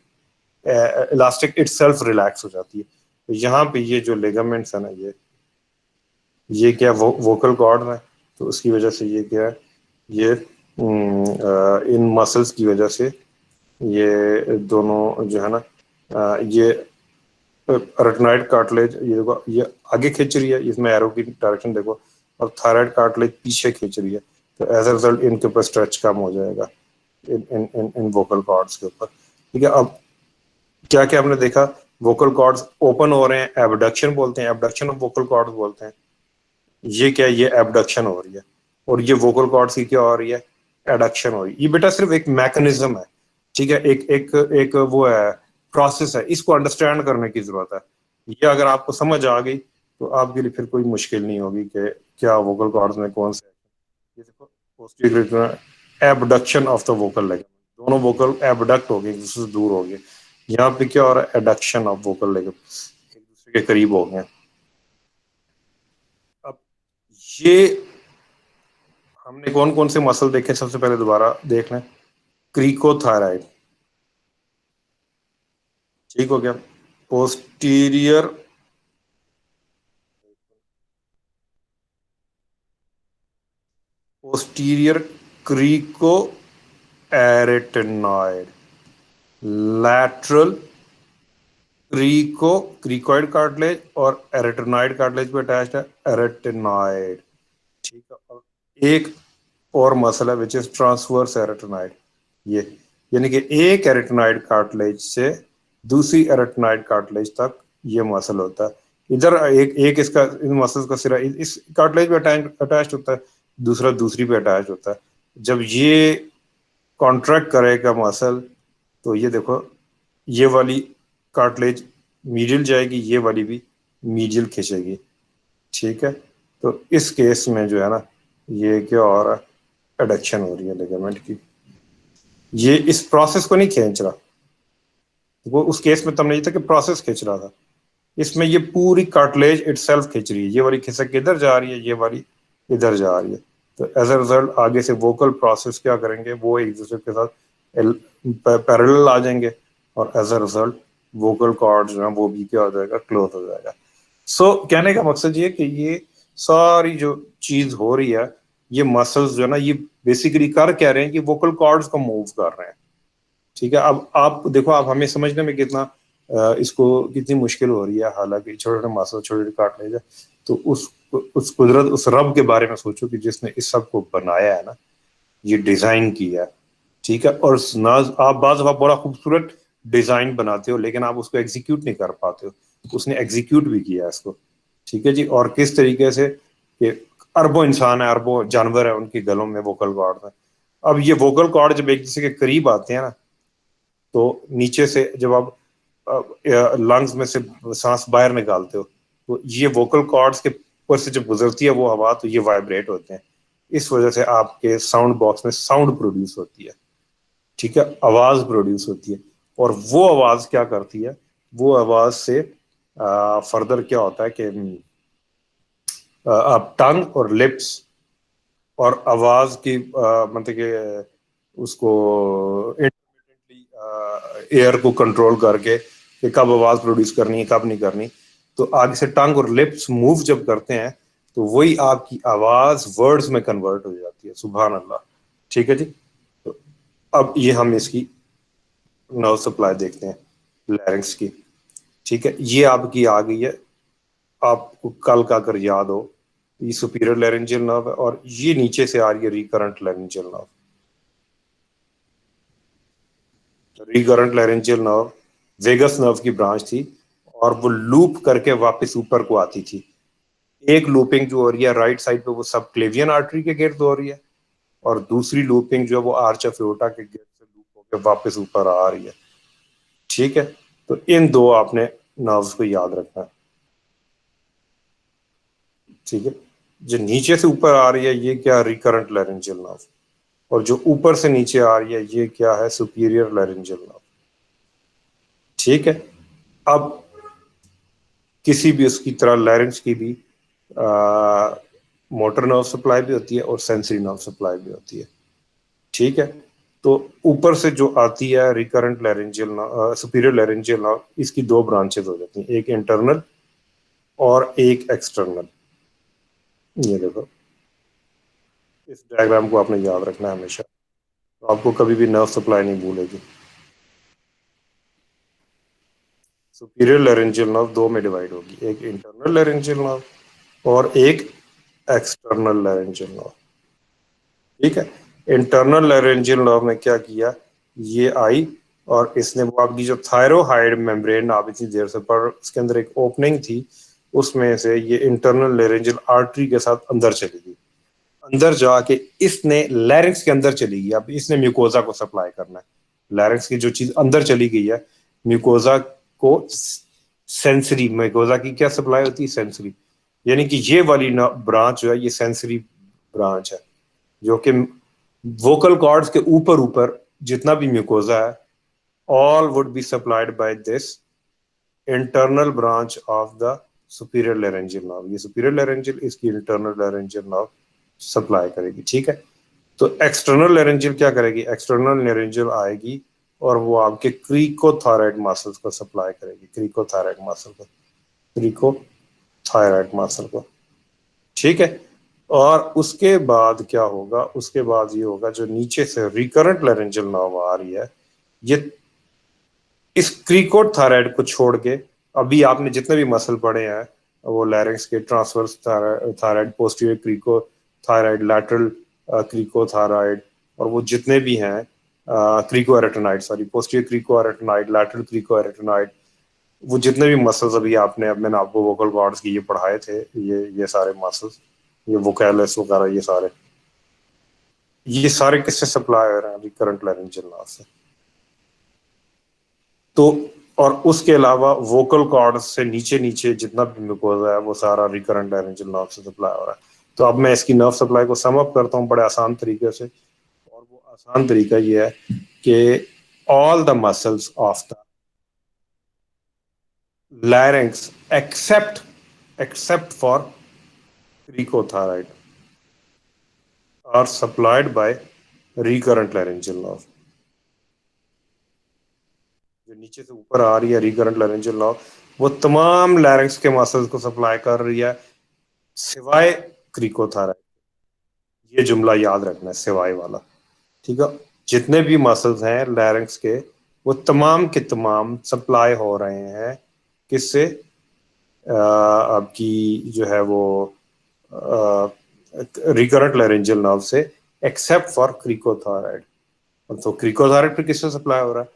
इलास्टिक इटसेल्फ रिलैक्स हो जाती है। तो यहाँ पे ये जो लिगामेंट्स है ना, ये क्या वोकल कॉर्ड है, तो उसकी वजह से ये क्या है, ये इन मसल्स की वजह से ये दोनों जो है ना, ये रेटिनॉइड कार्टिलेज ये देखो ये आगे खींच रही है, इसमें एरो की डायरेक्शन देखो, और थायराइड कार्टिलेज पीछे खींच रही है। तो एज अ रिजल्ट इनके ऊपर स्ट्रेच कम हो जाएगा, इन इन इन इन वोकल कॉर्ड्स के ऊपर। ठीक है, अब क्या क्या हमने देखा, वोकल कॉर्ड्स ओपन हो रहे हैं, एबडक्शन बोलते हैं, एबडक्शन ऑफ वोकल कॉर्ड्स बोलते हैं। ये क्या है, ये एबडक्शन हो रही है। और ये वोकल कॉर्ड्स की क्या हो रही है, एडक्शन हो रही है। ये बेटा सिर्फ एक मैकेनिज्म है। ठीक है, एक एक एक वो है, प्रोसेस है, इसको अंडरस्टैंड करने की जरूरत है। ये अगर आपको समझ आ गई तो आपके लिए फिर कोई मुश्किल नहीं होगी कि क्या वोकल कॉर्ड्स में कौन से। ये देखो, posterior abduction of the vocal leg, दोनों वोकल एबडक्ट हो गए, एक दूसरे से दूर हो गए। यहाँ पे क्या हो रहा है, एडक्शन ऑफ वोकल लेग, एक दूसरे के करीब हो गए। अब ये हमने कौन कौन से मसल देखे, सबसे पहले दोबारा देख लें। क्रीकोथायराइड, ठीक हो गया। Posterior posterior क्रीको arytenoid, lateral क्रीकॉइड cartilage और एरेटिनॉइड कार्टिलेज पे अटैच्ड है, एरेटिनॉइड। ठीक है। और एक और मसल है विच इज ट्रांसवर्स एरेटिनॉइड। ये यानी कि एक एरेटिनॉइड कार्टिलेज से दूसरी एरेटिनॉइड कार्टिलेज तक ये मसल होता है। इधर एक एक इसका इन मसल्स का सिरा इस कार्टिलेज पे अटैच होता है, दूसरा दूसरी पे अटैच होता है। जब ये कॉन्ट्रैक्ट करेगा मसल, तो ये देखो, ये वाली कार्टिलेज मीडियल जाएगी, ये वाली भी मीडियल खींचेगी। ठीक है। तो इस केस में जो है ना, ये क्या हो रहा है, एडक्शन हो रही है लिगामेंट की। ये इस प्रोसेस को नहीं खींच रहा। वो उस केस में तब नहीं था कि प्रोसेस खींच रहा था, इसमें ये पूरी कार्टिलेज इटसेल्फ खींच रही है। ये वाली खिसक के इधर जा रही है, ये वाली इधर जा रही है। तो एज अ रिजल्ट आगे से वोकल प्रोसेस क्या करेंगे, वो एक दूसरे के साथ पैरेलल आ जाएंगे, और as a result vocal cord जो है वो भी क्या हो जाएगा, क्लोज हो जाएगा। सो कहने का मकसद ये कि ये सारी जो चीज हो रही है, ये मसल्स जो है ना, ये बेसिकली कर क्या रहे हैं कि वोकल कॉर्ड्स को मूव कर रहे हैं। ठीक है। अब आप देखो, आप हमें समझने में कितना इसको कितनी मुश्किल हो रही है, हालांकि छोटे छोटे मसल छोटे छोटे काट ले जाए। तो उस कुदरत, उस रब के बारे में सोचो कि जिसने इस सब को बनाया है ना, ये डिजाइन किया है। ठीक है। और ना आप बाज आप बड़ा खूबसूरत डिजाइन बनाते हो, लेकिन आप उसको एग्जीक्यूट नहीं कर पाते हो। उसने एग्जीक्यूट भी किया है इसको। ठीक है जी। और किस तरीके से कि अरबों इंसान है, अरबों जानवर है, उनके गलों में वोकल कॉर्ड है। अब ये वोकल कॉर्ड जब एक दूसरे के करीब आते हैं ना, तो नीचे से जब आप लंग्स में से सांस बाहर निकालते हो, तो ये वोकल कॉर्ड्स के ऊपर से जब गुजरती है वो हवा, तो ये वाइब्रेट होते हैं। इस वजह से आपके साउंड बॉक्स में साउंड प्रोड्यूस होती है। ठीक है। आवाज प्रोड्यूस होती है। और वो आवाज क्या करती है, वो आवाज से फर्दर क्या होता है कि आप टंग और लिप्स और आवाज की मतलब कि उसको इंटरमिटेंटली एयर को कंट्रोल करके कि कब आवाज प्रोड्यूस करनी है, कब नहीं करनी। तो आगे से टंग और लिप्स मूव जब करते हैं, तो वही आपकी आवाज वर्ड्स में कन्वर्ट हो जाती है। सुभान अल्लाह। ठीक है जी। तो अब ये हम इसकी नर्व सप्लाई देखते हैं, लैरिंक्स की। ठीक है। ये आपकी आ गई है, आपको कल का अगर याद हो, ये सुपीरियर लैरिंजियल नर्व है, और ये नीचे से आ रही है recurrent laryngeal nerve. Recurrent laryngeal nerve vagus nerve की ब्रांच थी, और वो लूप करके वापस ऊपर को आती थी। एक लूपिंग जो हो रही है राइट साइड पे, वो सब क्लेवियन आर्टरी के गिर्द हो रही है, और दूसरी लूपिंग जो है वो आर्च ऑफ एओर्टा के गिर्द से लूप होकर वापस ऊपर आ रही है। ठीक है। तो इन दो आपने नर्व्स को याद रखना है। ठीक है। जो नीचे से ऊपर आ रही है, ये क्या, रिकरेंट लैरिंजियल नर्व। और जो ऊपर से नीचे आ रही है, ये क्या है, सुपीरियर लैरिंजियल नर्व। ठीक है। अब किसी भी उसकी तरह लैरिंक्स की भी मोटर नर्व सप्लाई भी होती है और सेंसरी नर्व सप्लाई भी होती है। ठीक है। तो ऊपर से जो आती है recurrent laryngeal, superior laryngeal nerve, इसकी दो ब्रांचेस हो जाती हैं, एक इंटरनल और एक एक्सटर्नल। ये देखो, इस डायग्राम को आपने याद रखना है हमेशा, तो आपको कभी भी नर्व सप्लाई नहीं भूलेगी। सुपीरियर लैरिंजियल नर्व दो में डिवाइड होगी, एक इंटरनल लैरिंजियल नर्व और एक एक्सटर्नल लैरिंजियल नर्व। ठीक है। इंटरनल लैरिंजियल नर्व ने क्या किया, ये आई, और इसने वो आपकी जो थायरोहाइड मेम्ब्रेन आप इतनी देर से पढ़, उसके अंदर एक ओपनिंग थी, उसमें से ये इंटरनल लैरिंजियल आर्टरी के साथ अंदर चली गई। अंदर जाके इसने लैरिंक्स के अंदर चली गई। अब इसने म्यूकोजा को सप्लाई करना है। लैरिंक्स की जो चीज अंदर चली गई है, म्यूकोजा को, सेंसरी म्यूकोजा की क्या सप्लाई होती है, सेंसरी। यानी कि ये वाली ब्रांच जो है, ये सेंसरी ब्रांच है, जो कि वोकल कॉर्ड्स के ऊपर ऊपर जितना भी म्यूकोजा है, all would be supplied by this internal branch of the superior laryngeal nerve. ये सुपीरियर लैरिंजियल इसकी इंटरनल लैरिंजियल नर्व सप्लाई करेगी। ठीक है। तो एक्सटर्नल लैरिंजियल क्या करेगी, एक्सटर्नल लैरिंजियल आएगी और वो आपके क्रीकोथायरॉइड मसल्स को सप्लाई करेगी, क्रीकोथायरॉइड मसल को, क्रीकोथायरॉइड मसल को। ठीक है। और उसके बाद क्या होगा, उसके बाद ये होगा, जो नीचे से रिकरेंट लैरिंजियल नर्व आ रही है, ये इस क्रीकोथायराइड को छोड़ के अभी आपने जितने भी मसल पढ़े हैं, वो लैरिंक्स के ट्रांसवर्स थायराइड, पोस्टीरियर क्रीकोथायराइड, लैटरल क्रीकोथायराइड, और वो जितने भी हैं क्रीकोएरेटेनाइड, सॉरी पोस्टीरियर क्रीकोएरेटेनाइड, लैटरल क्रीकोएरेटेनाइड, वो जितने भी मसल्स अभी आपने, अब मैंने आपको वोकल कॉर्ड्स की ये पढ़ाए थे, ये सारे मसल्स, ये वोकैलस वगैरह, ये सारे किससे सप्लाई हो रहे हैं अभी? करंट लैरिंजियल नर्व से। तो और उसके अलावा वोकल कॉर्ड से नीचे नीचे जितना भी म्यूकोजा है वो सारा रिकरेंट लैरिंजियल नर्व से सप्लाई हो रहा है। तो अब मैं इसकी नर्व सप्लाई को सम अप करता हूँ बड़े आसान तरीके से, और वो आसान तरीका ये है कि all the muscles of the larynx except for cricothyroid are supplied by recurrent laryngeal nerve। जो नीचे से ऊपर आ रही है रिकरेंट लैरिंजियल नर्व, वो तमाम लैरिंक्स के मसल्स को सप्लाई कर रही है सिवाय क्रीकोथायराइड। ये जुमला याद रखना है, सिवाय वाला। ठीक है, जितने भी मसल्स हैं लैरिंक्स के, वो तमाम के तमाम सप्लाई हो रहे हैं किससे? आपकी जो है वो रिकरेंट लैरिंजियल नर्व से, एक्सेप्ट फॉर क्रीकोथायराइड। तो क्रीकोथायराइड पे किससे सप्लाई हो रहा है?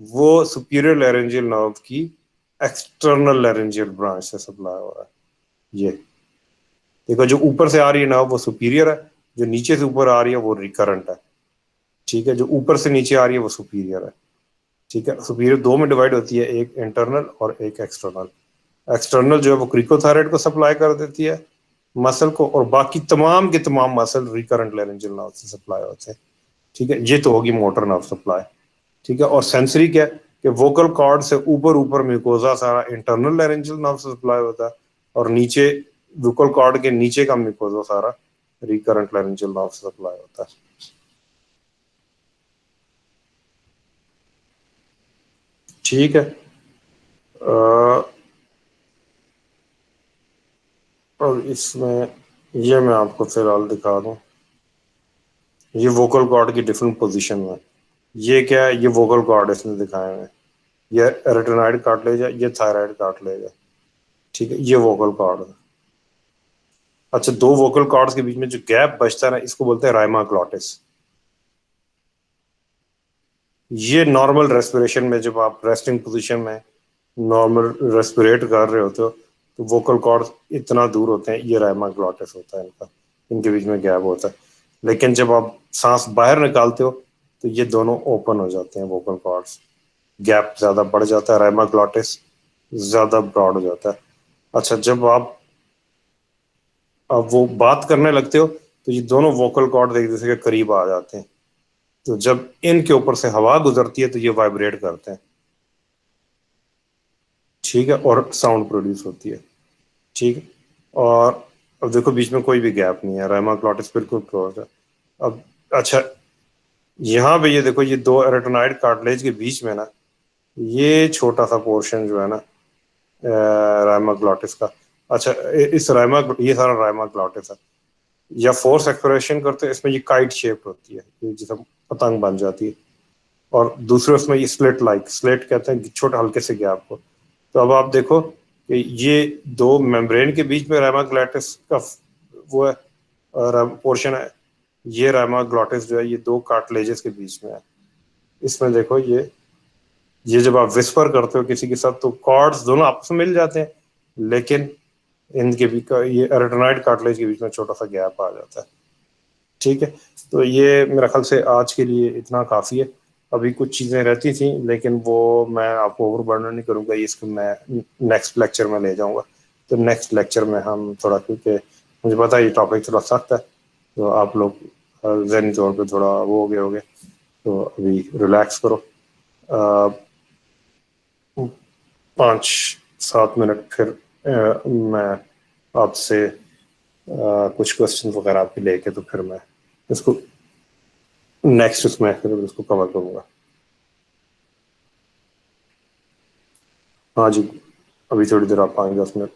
वो सुपीरियर लैरिंजियल नर्व की एक्सटर्नल लैरिंजियल ब्रांच से सप्लाई हो रहा है। ये देखो, जो ऊपर से आ रही है नर्व वो सुपीरियर है, जो नीचे से ऊपर आ रही है वो रिकरेंट है। ठीक है, जो ऊपर से नीचे आ रही है वो सुपीरियर है। ठीक है, सुपीरियर दो में डिवाइड होती है, एक इंटरनल और एक एक्सटर्नल। एक्सटर्नल जो है वो क्रीकोथायराइड को सप्लाई कर देती है मसल को, और बाकी तमाम के तमाम मसल रिकरेंट लैरिंजियल नर्व से सप्लाई होते हैं। ठीक है, ये तो होगी मोटर नर्व सप्लाई। ठीक है, और सेंसरी क्या है कि वोकल कॉर्ड से ऊपर ऊपर म्यूकोजा सारा इंटरनल लैरिंजियल नर्व से सप्लाई होता है, और नीचे वोकल कॉर्ड के नीचे का म्यूकोजा सारा रिकरेंट लैरिंजियल नर्व से सप्लाई होता है। ठीक है, और इसमें ये मैं आपको फिलहाल दिखा दूं, ये वोकल कॉर्ड की डिफरेंट पोजीशन में। ये क्या है? ये वोकल कॉर्ड इसने दिखाए हुए हैं। ये रेटिनॉइड कार्टिलेज है, ये थायराइड कार्टिलेज है। ठीक है, ये वोकल कॉर्ड है। अच्छा, दो वोकल कॉर्ड्स के बीच में जो गैप बचता है ना, इसको बोलते हैं राइमा ग्लॉटिस। ये नॉर्मल रेस्पिरेशन में, जब आप रेस्टिंग पोजीशन में नॉर्मल रेस्पिरेट कर रहे होते हो, तो वोकल कॉर्ड इतना दूर होते हैं, ये राइमा ग्लॉटिस होता है इनका, इनके बीच में गैप होता है। लेकिन जब आप सांस बाहर निकालते हो तो ये दोनों ओपन हो जाते हैं वोकल कॉर्ड्स, गैप ज्यादा बढ़ जाता है, राइमा ग्लॉटिस ज्यादा ब्रॉड हो जाता है। अच्छा, जब आप अब वो बात करने लगते हो तो ये दोनों वोकल कॉर्ड एक दूसरे के करीब आ जाते हैं, तो जब इनके ऊपर से हवा गुजरती है तो ये वाइब्रेट करते हैं। ठीक है, और साउंड प्रोड्यूस होती है। ठीक है, और अब देखो बीच में कोई भी गैप नहीं है, राइमा ग्लॉटिस बिल्कुल क्लोज है। अब अच्छा, यहाँ पे ये देखो, ये दो एरेटेनाइड कार्टिलेज के बीच में ना, ये छोटा सा पोर्शन जो है ना राइमा ग्लॉटिस का। अच्छा, इस राइमा, ये सारा राइमा ग्लॉटिस है। या फोर्स एक्सप्रेशन करते हैं इसमें, ये काइट शेप होती है, ये जिसे पतंग बन जाती है। और दूसरे उसमें ये स्लेट लाइक, स्लेट कहते हैं छोटे हल्के से गैप को। तो अब आप देखो कि ये दो मेम्ब्रेन के बीच में राइमा ग्लॉटिस का वो है, पोर्शन है। ये राइमा ग्लॉटिस जो है ये दो कार्टिलेजेस के बीच में है। इसमें देखो, ये जब आप विस्पर करते हो किसी के साथ तो कॉर्ड्स दोनों आपस में मिल जाते हैं, लेकिन इनके भी ये एरेटेनाइड कार्टिलेज के बीच में छोटा सा गैप आ जाता है। ठीक है, तो ये मेरा ख्याल से आज के लिए इतना काफ़ी है। अभी कुछ चीज़ें रहती थी लेकिन वो मैं आपको ओवर बर्डन नहीं करूँगा, इसको मैं नेक्स्ट लेक्चर में ले जाऊँगा। तो नेक्स्ट लेक्चर में हम थोड़ा, क्योंकि मुझे पता है ये टॉपिक थोड़ा सख्त है, तो आप लोग जहनी तौर पे थोड़ा वो हो गए होंगे, तो अभी रिलैक्स करो। 5-7 मिनट फिर मैं आपसे कुछ क्वेश्चन वगैरह आपके लेके, तो फिर मैं इसको नेक्स्ट उसमें फिर उसको कवर करूंगा। हाँ जी, अभी थोड़ी देर आप 5-10 मिनट